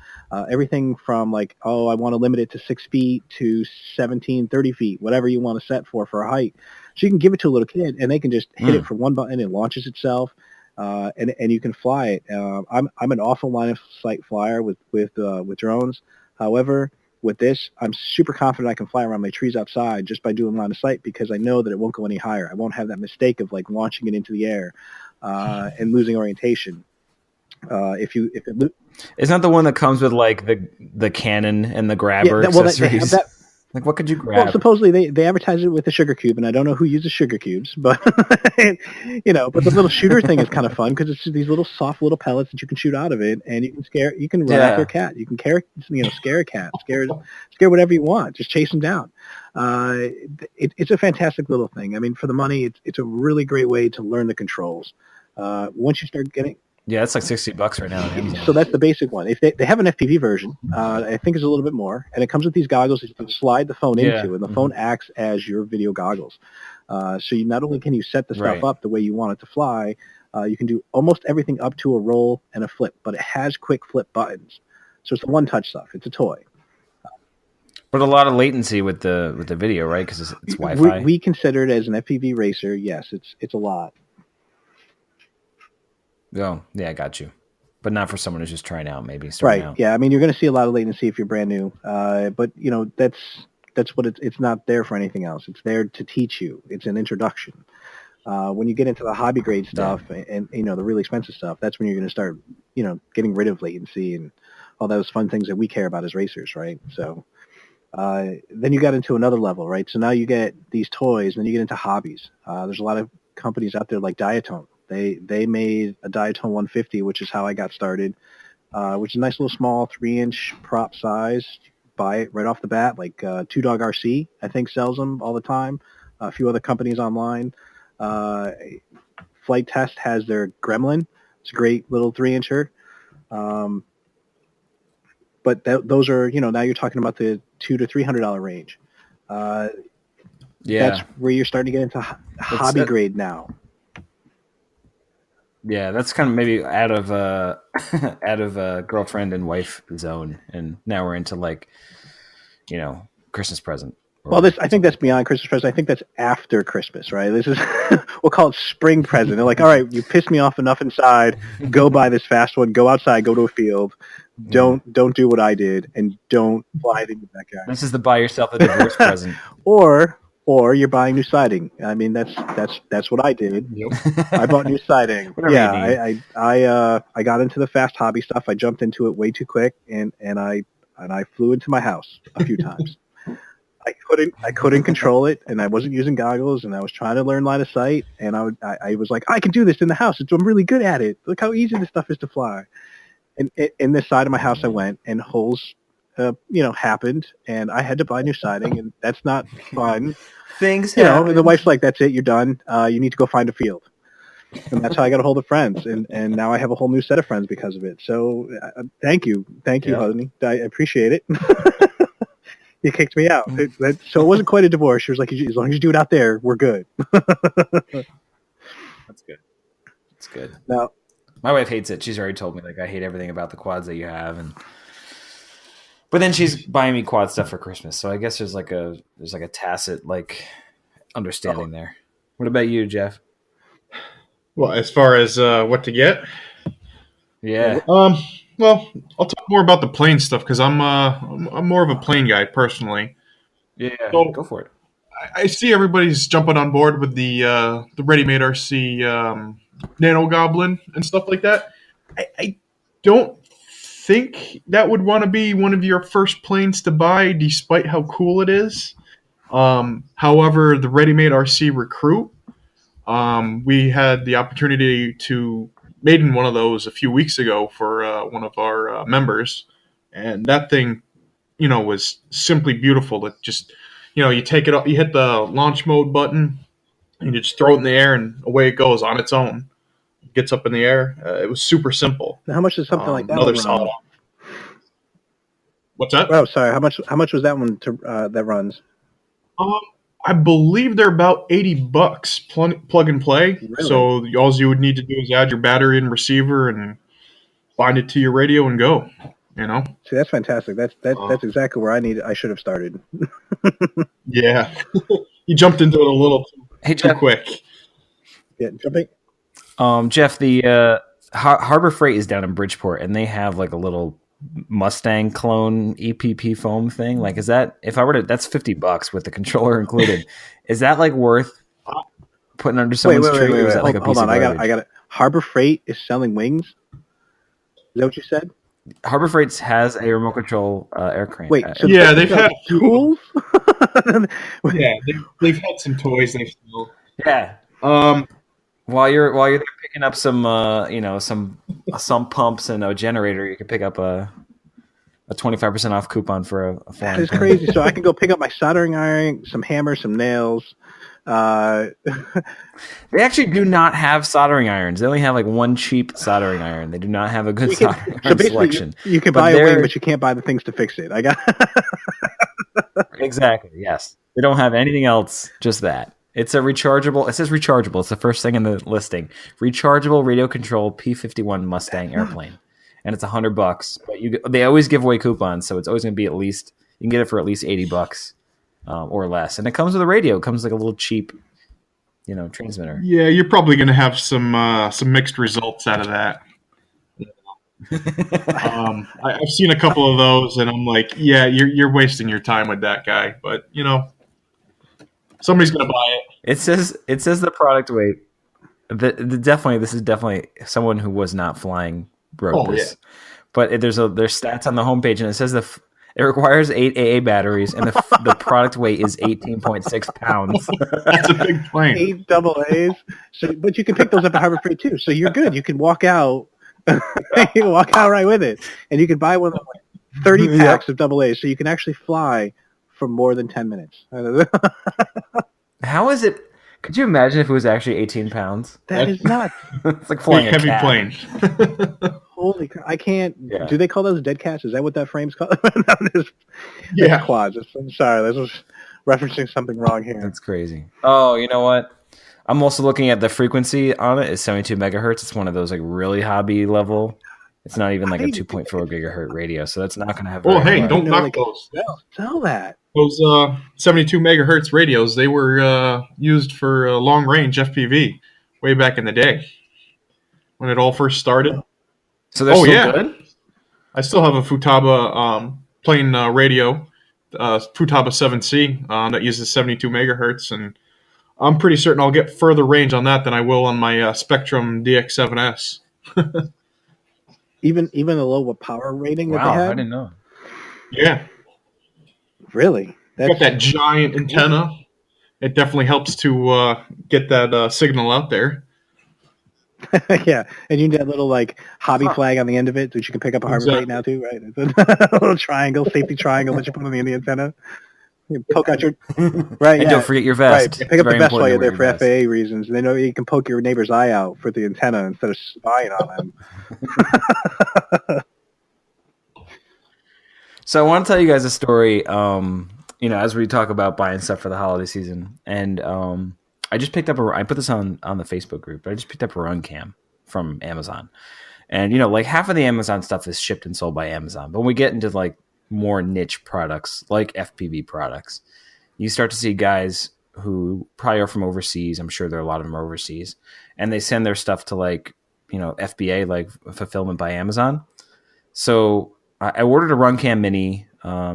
Speaker 3: everything from like, I want to limit it to 6 feet to 17, 30 feet, whatever you want to set for a height. So you can give it to a little kid, and they can just hit it from one button, and it launches itself, and you can fly it. I'm an awful line of sight flyer with drones. However, with this, I'm super confident I can fly around my trees outside just by doing line of sight, because I know that it won't go any higher. I won't have that mistake of like launching it into the air and losing orientation. Isn't
Speaker 2: that the one that comes with like the cannon and the grabber accessories? Like, what could you grab?
Speaker 3: Well, supposedly they advertise it with the sugar cube, and I don't know who uses sugar cubes, but but the little shooter thing is kind of fun because it's these little soft little pellets that you can shoot out of it, and you can run after a cat. You can scare a cat, scare whatever you want. Just chase them down. It's a fantastic little thing. I mean, for the money, it's a really great way to learn the controls. Once you start getting
Speaker 2: it's like $60 right now.
Speaker 3: So that's the basic one. If they have an FPV version, I think it's a little bit more, and it comes with these goggles that you can slide the phone into, and the phone acts as your video goggles. So you not only can you set the stuff up the way you want it to fly, you can do almost everything up to a roll and a flip, but it has quick flip buttons. So it's the one-touch stuff. It's a toy.
Speaker 2: But a lot of latency with the video, right? Because it's Wi-Fi.
Speaker 3: We consider it as an FPV racer. Yes, it's a lot.
Speaker 2: Oh, yeah, I got you. But not for someone who's just trying out, maybe starting out.
Speaker 3: Yeah. I mean, you're going to see a lot of latency if you're brand new. But that's what it's not there for anything else. It's there to teach you. It's an introduction. When you get into the hobby grade stuff and the really expensive stuff, that's when you're going to start, getting rid of latency and all those fun things that we care about as racers, right? So then you got into another level, right? So now you get these toys, and then you get into hobbies. There's a lot of companies out there like Diatone. They made a Diatone 150, which is how I got started, which is a nice little small 3-inch prop size. You buy it right off the bat, like Two Dog RC, I think, sells them all the time. A few other companies online. Flight Test has their Gremlin. It's a great little 3-incher. But those are, now you're talking about the $200 to $300 range. That's where you're starting to get into hobby grade now.
Speaker 2: Yeah, that's kind of maybe out of girlfriend and wife zone, and now we're into like, Christmas present.
Speaker 3: Well, I think that's beyond Christmas present. I think that's after Christmas, right? This is we'll call it spring present. They're like, all right, you pissed me off enough inside. Go buy this fast one. Go outside. Go to a field. Don't do what I did, and don't fly it in your backyard.
Speaker 2: This is the buy yourself a divorce present.
Speaker 3: Or you're buying new siding. I mean, that's what I did. Yep. I bought new siding. I got into the fast hobby stuff. I jumped into it way too quick, and I flew into my house a few times. I couldn't control it, and I wasn't using goggles, and I was trying to learn line of sight, and I was like, I can do this in the house. I'm really good at it. Look how easy this stuff is to fly. And in this side of my house I went, and holes happened, and I had to buy new siding, and that's not fun.
Speaker 2: Things
Speaker 3: happen. And the wife's like, "That's it, you're done. You need to go find a field." And that's how I got a hold of friends, and now I have a whole new set of friends because of it. So thank you, honey. I appreciate it. You kicked me out, so it wasn't quite a divorce. She was like, "As long as you do it out there, we're good."
Speaker 2: That's good. That's good.
Speaker 3: Now,
Speaker 2: my wife hates it. She's already told me, like, I hate everything about the quads that you have, but then she's buying me quad stuff for Christmas. So I guess there's like a tacit like understanding there. What about you, Jeff?
Speaker 4: Well, as far as what to get,
Speaker 2: yeah.
Speaker 4: Well, I'll talk more about the plane stuff because I'm more of a plane guy personally.
Speaker 2: Yeah,
Speaker 4: so
Speaker 2: go for it.
Speaker 4: I see everybody's jumping on board with the ready-made RC Nano Goblin and stuff like that. I don't think that would want to be one of your first planes to buy, despite how cool it is. However, the ready-made RC Recruit, we had the opportunity to maiden one of those a few weeks ago for one of our members, and that thing, was simply beautiful. It just, you take it up, you hit the launch mode button, and you just throw it in the air, and away it goes on its own. It gets up in the air. It was super simple.
Speaker 3: Now, how much does something like that
Speaker 4: another
Speaker 3: run?
Speaker 4: solid. What's that?
Speaker 3: Oh, sorry. How much was that one that runs?
Speaker 4: I believe they're about $80 plug and play.
Speaker 3: Really?
Speaker 4: So all you would need to do is add your battery and receiver and bind it to your radio and go.
Speaker 3: See, that's fantastic. That's exactly where I should have started.
Speaker 4: Yeah, you jumped into it a little too quick.
Speaker 3: Yeah, jumping.
Speaker 2: Jeff, the Harbor Freight is down in Bridgeport, and they have like a little Mustang clone EPP foam thing. Like, is that, if I were to, that's $50 with the controller included. Is that like worth putting under someone's tree? Or is that like a piece
Speaker 3: hold on,
Speaker 2: of
Speaker 3: I got it. Harbor Freight is selling wings. Is that what you said?
Speaker 2: Harbor Freight has a remote control air crane.
Speaker 3: Wait, so
Speaker 4: yeah, they've had
Speaker 3: tools.
Speaker 4: Yeah, they've had some toys. They've still.
Speaker 2: Yeah. While you're there picking up some some pumps and a generator, you can pick up a 25% off coupon for a foreign.
Speaker 3: That is crazy. So I can go pick up my soldering iron, some hammers, some nails.
Speaker 2: They actually do not have soldering irons. They only have like one cheap soldering iron. They do not have a good soldering iron selection.
Speaker 3: You can buy a wing, but you can't buy the things to fix it. I got
Speaker 2: Exactly. Yes, they don't have anything else. Just that. It's a rechargeable. It says rechargeable. It's the first thing in the listing. Rechargeable radio control P-51 Mustang airplane, and it's $100. But they always give away coupons, so it's always going to be at least, you can get it for at least $80 or less. And it comes with a radio. It comes like a little cheap, transmitter.
Speaker 4: Yeah, you're probably going to have some mixed results out of that. I've seen a couple of those, and I'm like, yeah, you're wasting your time with that guy. But somebody's gonna buy it.
Speaker 2: It says the product weight. This is definitely someone who was not flying wrote this. Yeah. But there's stats on the homepage, and it says it requires 8 AA batteries, and the product weight is 18.6 pounds.
Speaker 4: That's a big plane.
Speaker 3: 8 double A's. So, but you can pick those up at Harbor Freight too. So you're good. You can walk out. You can walk out right with it, and you can buy one of like 30 packs of double A's, so you can actually fly for more than 10 minutes.
Speaker 2: How is it? Could you imagine if it was actually 18 pounds?
Speaker 3: That is nuts.
Speaker 2: It's like flying a
Speaker 4: heavy
Speaker 2: cat.
Speaker 4: plane.
Speaker 3: Holy crap. I can't.
Speaker 2: Yeah.
Speaker 3: Do they call those dead cats? Is that what that frame's called?
Speaker 4: Yeah.
Speaker 3: Quads. I'm sorry. This was referencing something wrong here.
Speaker 2: That's crazy. Oh, you know what? I'm also looking at the frequency on it. It's 72 megahertz. It's one of those like really hobby level. It's not even like a 2.4 gigahertz radio, so that's not going to have.
Speaker 4: Oh, hey, don't knock those.
Speaker 3: Sell that.
Speaker 4: Those 72 megahertz radios, they were used for long range FPV way back in the day when it all first started.
Speaker 2: So they're still good?
Speaker 4: I still have a Futaba plane radio, Futaba 7C that uses 72 megahertz, and I'm pretty certain I'll get further range on that than I will on my Spectrum DX7S.
Speaker 3: Even the low power rating that they have?
Speaker 2: I didn't know.
Speaker 4: Yeah.
Speaker 3: Really?
Speaker 4: Got that giant antenna. It definitely helps to get that signal out there.
Speaker 3: Yeah, and you need that little like hobby flag on the end of it, that you can pick up a harbor bait now too, right? It's a little triangle, safety triangle that you put on the antenna. You poke out your right.
Speaker 2: And
Speaker 3: Yeah,
Speaker 2: don't forget your vest.
Speaker 3: right. Pick up the vest while you're there for FAA reasons. And then you can poke your neighbor's eye out for the antenna instead of spying on them.
Speaker 2: So I want to tell you guys a story. As we talk about buying stuff for the holiday season, and I just picked up I put this on the Facebook group, but I just picked up a run cam from Amazon. And, like half of the Amazon stuff is shipped and sold by Amazon. But when we get into like more niche products, like FPV products, you start to see guys who probably are from overseas. I'm sure there are a lot of them are overseas. And they send their stuff to like, FBA, like Fulfillment by Amazon. So I ordered a run cam mini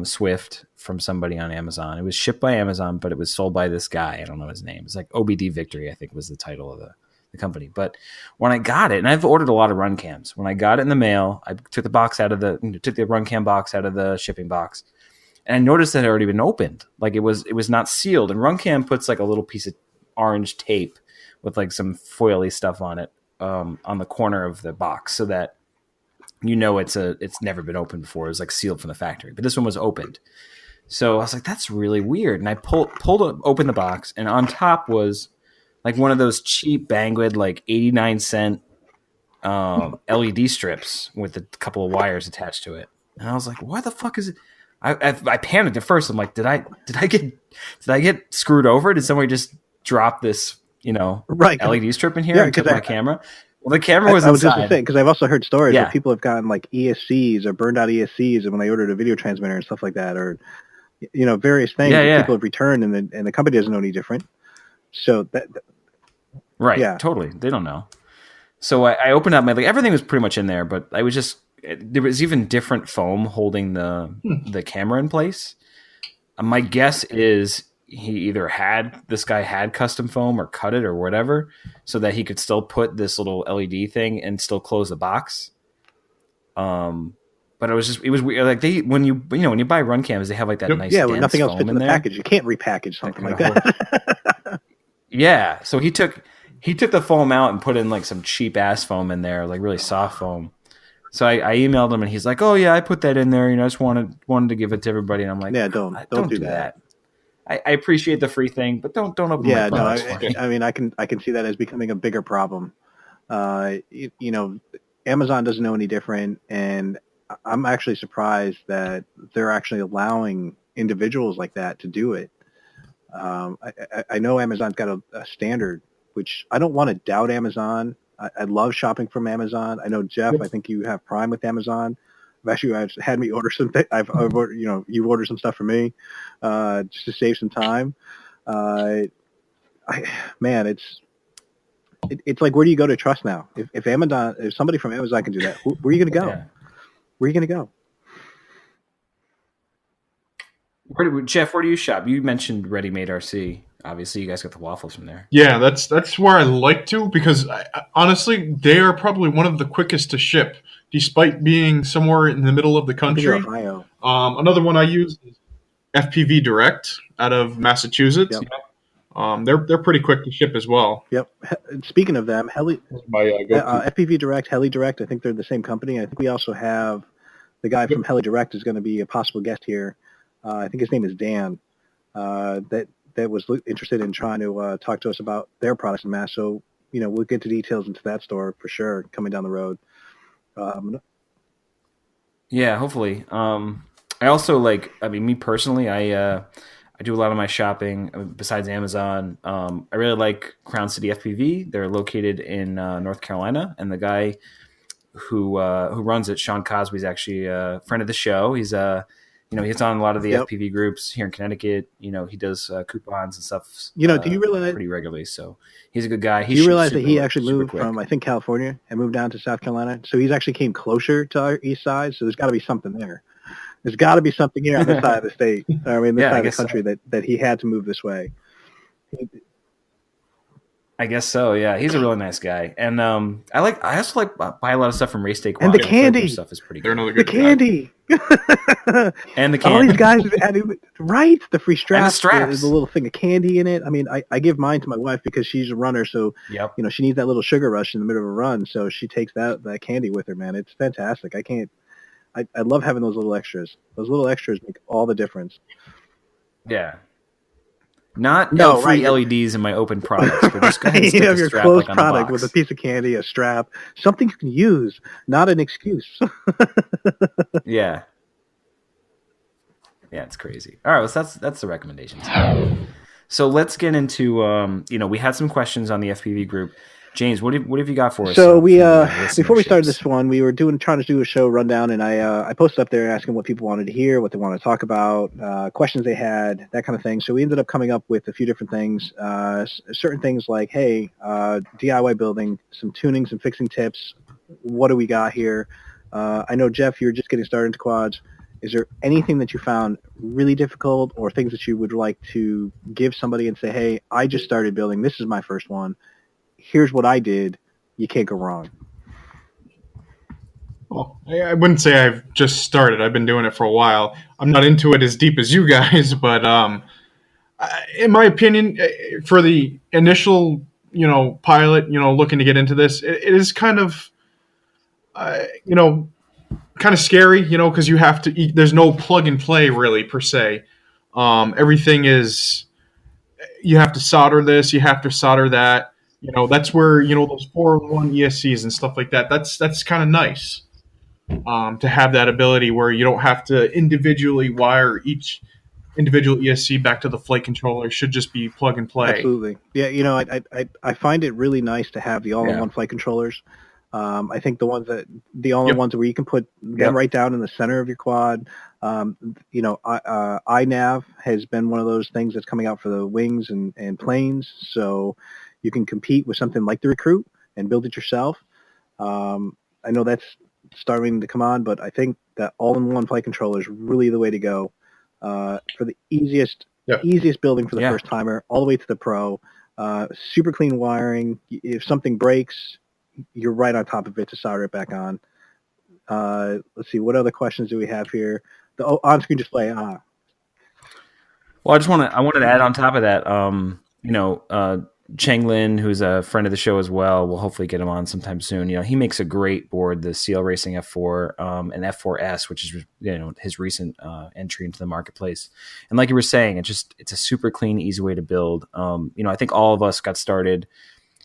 Speaker 2: Swift from somebody on Amazon. It was shipped by Amazon, but it was sold by this guy. I don't know his name. It's like OBD Victory, I think was the title of the company. But when I got it, and I've ordered a lot of run cams, when I got it in the mail, I took the box took the run cam box out of the shipping box, and I noticed that it had already been opened. Like it was not sealed. And run cam puts like a little piece of orange tape with like some foily stuff on it on the corner of the box, so that it's never been opened before. It was like sealed from the factory, but this one was opened. So I was like, that's really weird. And I open the box, and on top was like one of those cheap Banggood, like 89-cent LED strips with a couple of wires attached to it. And I was like, what the fuck is it? I panicked at first. I'm like, did I get screwed over? Did somebody just drop this, LED strip in here and took my camera? Well, the camera was inside. I was just going to say,
Speaker 3: because I've also heard stories where people have gotten like ESCs or burned out ESCs when they ordered a video transmitter and stuff like that, or various things that people have returned, and the company doesn't know any different. So
Speaker 2: totally, they don't know. So I opened up everything was pretty much in there, but there was even different foam holding the camera in place. My guess is this guy had custom foam or cut it or whatever, so that he could still put this little LED thing and still close the box. But it was weird. Like when you buy run cams, they have like that nice dense
Speaker 3: nothing else
Speaker 2: foam
Speaker 3: fits in the package. You can't repackage something like that.
Speaker 2: Yeah, so he took the foam out and put in like some cheap ass foam in there, like really soft foam. So I emailed him, and he's like, "Oh yeah, I put that in there. I just wanted to give it to everybody." And I'm like,
Speaker 3: "Yeah, don't do that.
Speaker 2: I appreciate the free thing, but don't open my box for me."
Speaker 3: I mean, I can see that as becoming a bigger problem. Amazon doesn't know any different, and I'm actually surprised that they're actually allowing individuals like that to do it. I know Amazon's got a standard, which I don't want to doubt Amazon. I love shopping from Amazon. I know, Geoff, I think you have Prime with Amazon. I've had me order some things. I've ordered, you've ordered some stuff for me just to save some time. It's like, where do you go to trust now? If somebody from Amazon can do that, where are you going to go?
Speaker 2: Yeah.
Speaker 3: Where are you going to
Speaker 2: go? Geoff, where do you shop? You mentioned Ready Made RC. Obviously, you guys got the Waffles from there.
Speaker 4: Yeah, that's where I like to, because honestly, they are probably one of the quickest to ship, despite being somewhere in the middle of the country.
Speaker 3: Ohio.
Speaker 4: Another one I use is FPV Direct out of Massachusetts.
Speaker 3: Yep.
Speaker 4: They're pretty quick to ship as well.
Speaker 3: Yep. Speaking of them, FPV Direct, Heli Direct, I think they're the same company. I think we also have the guy from Heli Direct is going to be a possible guest here. I think his name is Dan. That was interested in trying to talk to us about their products in Mass. So, we'll get to details into that store for sure coming down the road.
Speaker 2: Yeah, hopefully. I also me personally, I do a lot of my shopping besides Amazon. I really like Crown City FPV. They're located in North Carolina, and the guy who runs it, Sean Cosby's actually a friend of the show. He's he's on a lot of the FPV groups here in Connecticut. He does coupons and stuff.
Speaker 3: Do you realize
Speaker 2: pretty regularly? So he's a good guy.
Speaker 3: Do you realize that he actually moved from, I think, California and moved down to South Carolina? So he's actually came closer to our east side. So there's got to be something there. There's got to be something here on this side of the state. I mean, this side of the country that he had to move this way.
Speaker 2: I guess so. Yeah, he's a really nice guy, and I also like buy a lot of stuff from Race Day Quad.
Speaker 3: And the candy
Speaker 2: their stuff is pretty good.
Speaker 4: They're another
Speaker 3: the
Speaker 4: good
Speaker 3: candy.
Speaker 2: And the
Speaker 3: All
Speaker 2: candy.
Speaker 3: these guys adding, right? The free straps,
Speaker 2: straps.
Speaker 3: The little thing of candy in it. I mean, I give mine to my wife because she's a runner, so
Speaker 2: Yep.
Speaker 3: she needs that little sugar rush in the middle of a run, so she takes that candy with her. Man, it's fantastic. I love having those little extras. Those little extras make all the difference.
Speaker 2: Yeah. Not free
Speaker 3: right.
Speaker 2: LEDs in my open products, but just go ahead and stick
Speaker 3: you have
Speaker 2: a
Speaker 3: your
Speaker 2: strap
Speaker 3: closed
Speaker 2: on
Speaker 3: product
Speaker 2: the box.
Speaker 3: with a piece of candy, a strap, something you can use, not an excuse.
Speaker 2: Yeah. Yeah, it's crazy. All right, well, that's the recommendations. So let's get into we had some questions on the FPV group. James, what have you got for us?
Speaker 3: So we before we started this one, we were trying to do a show rundown, and I posted up there asking what people wanted to hear, what they wanted to talk about, questions they had, that kind of thing. So we ended up coming up with a few different things, certain things like, hey, DIY building, some tuning, some fixing tips. What do we got here? I know, Geoff, you're just getting started into quads. Is there anything that you found really difficult, or things that you would like to give somebody and say, hey, I just started building. This is my first one. Here's what I did. You can't go wrong.
Speaker 4: Well, I wouldn't say I've just started. I've been doing it for a while. I'm not into it as deep as you guys, but in my opinion, for the initial, pilot, looking to get into this, it is kind of, kind of scary, because you have to. There's no plug and play really per se. Everything is. You have to solder this. You have to solder that. That's where those 4-in-1 ESCs and stuff like that. That's kind of nice to have that ability where you don't have to individually wire each individual ESC back to the flight controller. It should just be plug and play.
Speaker 3: Absolutely, yeah. I find it really nice to have the all-in-one flight controllers. I think the all-in ones where you can put them right down in the center of your quad. iNav has been one of those things that's coming out for the wings and planes, so you can compete with something like the Recruit and build it yourself. I know that's starting to come on, but I think that all-in-one flight controller is really the way to go for the easiest building for the first timer, all the way to the pro. Super clean wiring. If something breaks, you're right on top of it to solder it back on. Let's see, what other questions do we have here? The on-screen display.
Speaker 2: Well, I wanted to add on top of that, Cheng Lin, who's a friend of the show as well, we'll hopefully get him on sometime soon. He makes a great board, the CL Racing F4 and F4S, which is his recent entry into the marketplace. And like you were saying, it's a super clean, easy way to build. I think all of us got started,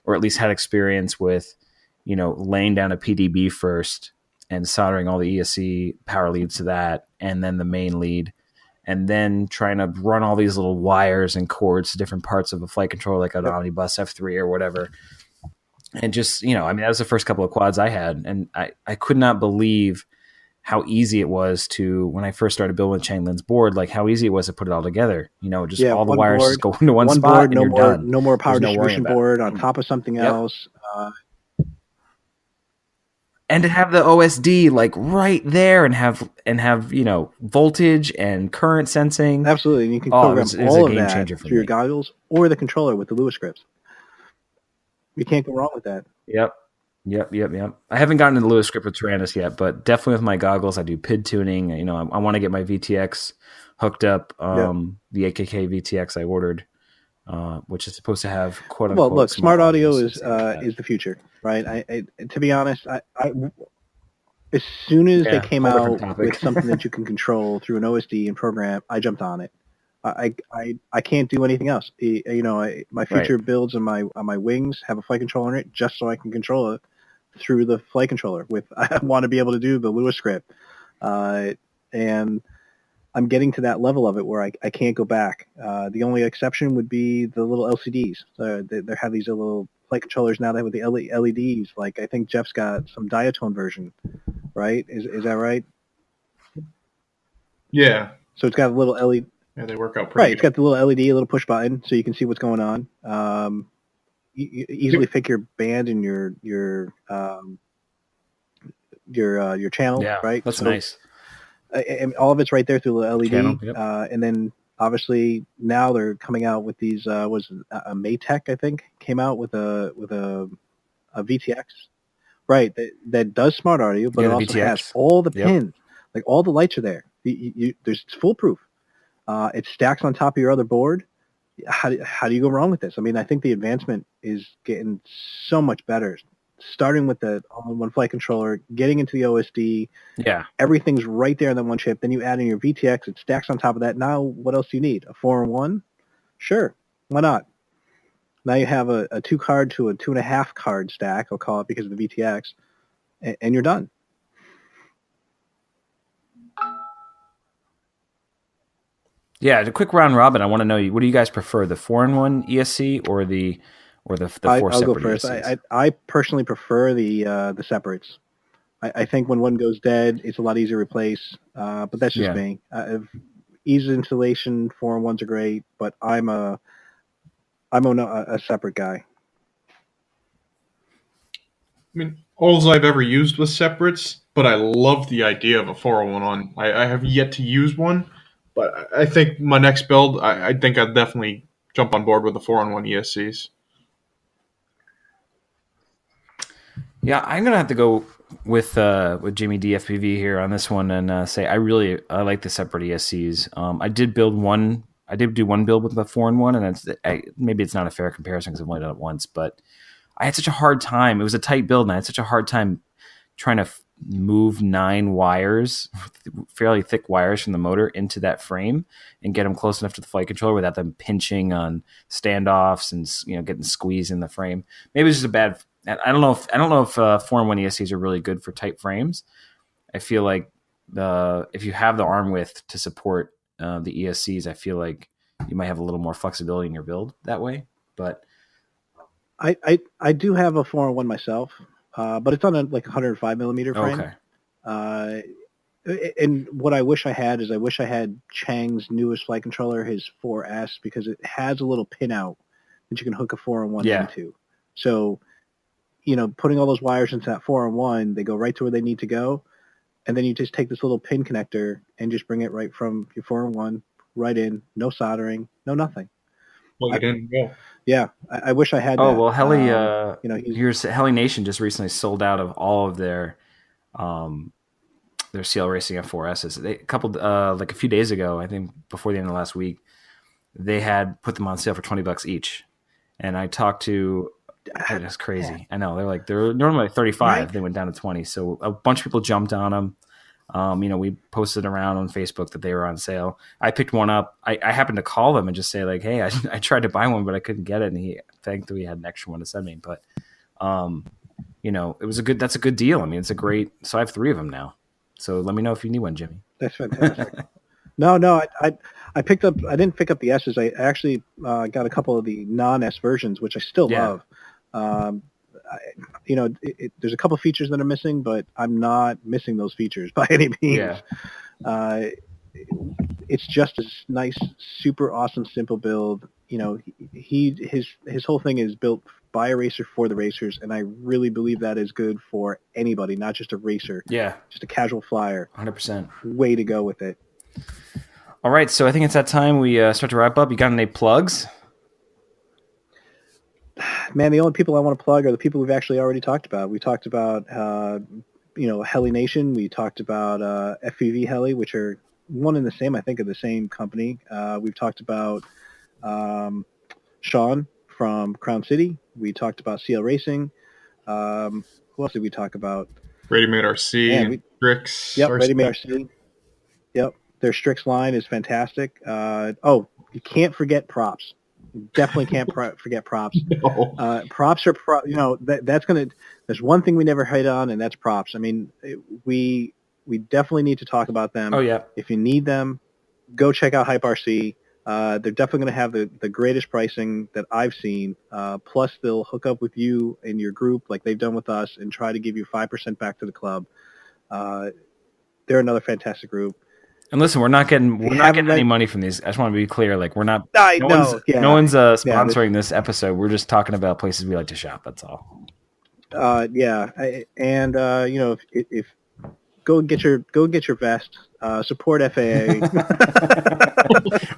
Speaker 2: or at least had experience with, laying down a PDB first and soldering all the ESC power leads to that, and then the main lead, and then trying to run all these little wires and cords to different parts of a flight controller, like an Omnibus F3 or whatever. And just, that was the first couple of quads I had. And I could not believe how easy it was to, when I first started building Cheng Lin's board, like how easy it was to put it all together. All the wires just go into one spot board, and you're done.
Speaker 3: No more power distribution board on top of something else.
Speaker 2: And to have the OSD like right there and have voltage and current sensing.
Speaker 3: Absolutely. And you can program all of that through your goggles or the controller with the Lewis scripts. You can't go wrong with that.
Speaker 2: Yep. I haven't gotten into the Lewis script with Tyrannus yet, but definitely with my goggles, I do PID tuning. I want to get my VTX hooked up. The AKK VTX I ordered, which is supposed to have quote unquote.
Speaker 3: Well, look, smart audio is the future, right? To be honest, I as soon as they came out with something that you can control through an OSD and program, I jumped on it. I can't do anything else. My future builds on my wings have a flight controller in it, just so I can control it through the flight controller. I want to be able to do the Lewis script, and I'm getting to that level of it where I can't go back. The only exception would be the little LCDs. They have these little flight controllers now that with the LEDs. Like I think Geoff's got some diatone version, right? Is that right?
Speaker 4: Yeah.
Speaker 3: So it's got a little LED.
Speaker 4: Yeah, they work out pretty good.
Speaker 3: It's got the little LED, a little push button, so you can see what's going on. You easily pick your band and your channel, right?
Speaker 2: That's nice.
Speaker 3: And all of it's right there through the LED.
Speaker 2: Channel,
Speaker 3: and then Obviously, now they're coming out with these. Was a Maytech, I think, came out with a VTX, right? That does smart audio, but it also
Speaker 2: VTX.
Speaker 3: has all the pins, like all the lights are there. It's foolproof. It stacks on top of your other board. How do you go wrong with this? I mean, I think the advancement is getting so much better. Starting with the all-in-one flight controller, getting into the OSD.
Speaker 2: Yeah.
Speaker 3: Everything's right there in that one chip. Then you add in your VTX. It stacks on top of that. Now, what else do you need? A 4-in-1? Sure. Why not? Now you have a 2-card to a 2.5 card stack, I'll call it, because of the VTX, and you're done.
Speaker 2: Yeah, a quick round robin. I want to know, what do you guys prefer, the 4-in-1 ESC or the 4 separate
Speaker 3: I'll go first.
Speaker 2: ESCs?
Speaker 3: I personally prefer the separates. I think when one goes dead, it's a lot easier to replace. But that's just me. Ease of installation, 4-in-1s are great, but I'm a separate guy.
Speaker 4: I mean, all I've ever used was separates, but I love the idea of a 4-in-1. I have yet to use one, but I think my next build, I think I'd definitely jump on board with the 4-in-1 ESCs.
Speaker 2: Yeah, I'm gonna have to go with JimmyD-FPV here on this one and say I like the separate ESCs. I did do one build with the 4-in-1, and maybe it's not a fair comparison because I've only done it once, but I had such a hard time. It was a tight build, and I had such a hard time trying to move 9 wires, fairly thick wires from the motor into that frame and get them close enough to the flight controller without them pinching on standoffs and getting squeezed in the frame. Maybe it's just a bad. I don't know if 4-in-1 ESCs are really good for tight frames. I feel like if you have the arm width to support the ESCs, I feel like you might have a little more flexibility in your build that way. But
Speaker 3: I do have a 4-in-1 myself, but it's on a 105 millimeter frame. Okay. And what I wish I had is Chang's newest flight controller, his 4S, because it has a little pin out that you can hook a 4-in-1 into. So, putting all those wires into that 4-in-1, they go right to where they need to go. And then you just take this little pin connector and just bring it right from your 4-in-1 right in, no soldering, no nothing.
Speaker 4: Plug it in and go.
Speaker 3: Yeah, I wish I had that.
Speaker 2: Oh, well, Heli, Heli Nation just recently sold out of all of their CL Racing F4Ss. A few days ago, I think before the end of last week, they had put them on sale for $20 each. And I talked to... That's crazy. I know they're normally 35. Right. They went down to 20. So a bunch of people jumped on them. We posted around on Facebook that they were on sale. I picked one up. I happened to call them and just say hey, I tried to buy one, but I couldn't get it. And he thankfully had an extra one to send me. But, it was that's a good deal. I mean, it's a great, so I have 3 of them now. So let me know if you need one, Jimmy.
Speaker 3: That's fantastic. No, I picked up, I didn't pick up the S's. I actually got a couple of the non-S versions, which I still love. There's a couple features that are missing, but I'm not missing those features by any means. Yeah. It's just a nice, super awesome, simple build. His whole thing is built by a racer for the racers, and I really believe that is good for anybody, not just a racer.
Speaker 2: Yeah.
Speaker 3: Just a casual flyer.
Speaker 2: 100%.
Speaker 3: Way to go with it.
Speaker 2: All right, so I think it's that time we start to wrap up. You got any plugs?
Speaker 3: Man, the only people I want to plug are the people we've actually already talked about. We talked about, Heli Nation. We talked about FPV Heli, which are one and the same, I think, of the same company. We've talked about Sean from Crown City. We talked about CL Racing. Who else did we talk about?
Speaker 4: Ready Made RC, Strix.
Speaker 3: Yep, Ready Made RC. Yep, their Strix line is fantastic. You can't forget props. Definitely can't forget props. No. Props are there's one thing we never hit on, and that's props. I mean, we definitely need to talk about them.
Speaker 2: Oh yeah.
Speaker 3: If you need them, go check out Hype RC. They're definitely going to have the greatest pricing that I've seen. Plus, they'll hook up with you and your group like they've done with us and try to give you 5% back to the club. They're another fantastic group.
Speaker 2: And listen, we're not getting any money from these. I just want to be clear. We're not. No one's sponsoring this episode. We're just talking about places we like to shop. That's all.
Speaker 3: If go get your vest. Support FAA.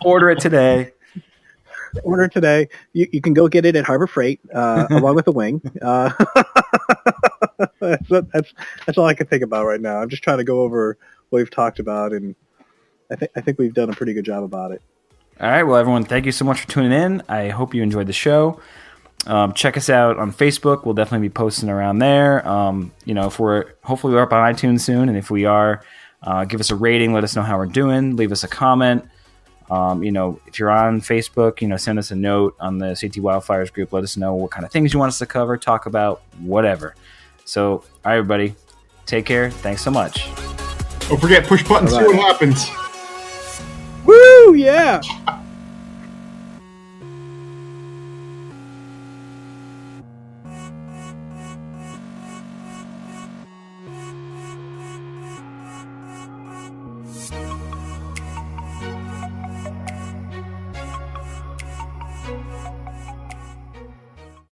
Speaker 2: Order it today.
Speaker 3: Order today. You can go get it at Harbor Freight along with the wing. That's all I can think about right now. I'm just trying to go over what we've talked about, and I think we've done a pretty good job about it.
Speaker 2: All right. Well, everyone, thank you so much for tuning in. I hope you enjoyed the show. Check us out on Facebook. We'll definitely be posting around there. Hopefully we're up on iTunes soon, and if we are, give us a rating. Let us know how we're doing. Leave us a comment. If you're on Facebook, send us a note on the CT Wildfires group. Let us know what kind of things you want us to cover, talk about, whatever. So, all right, everybody, take care. Thanks so much.
Speaker 4: Don't forget, push button, see what happens.
Speaker 3: Woo, yeah.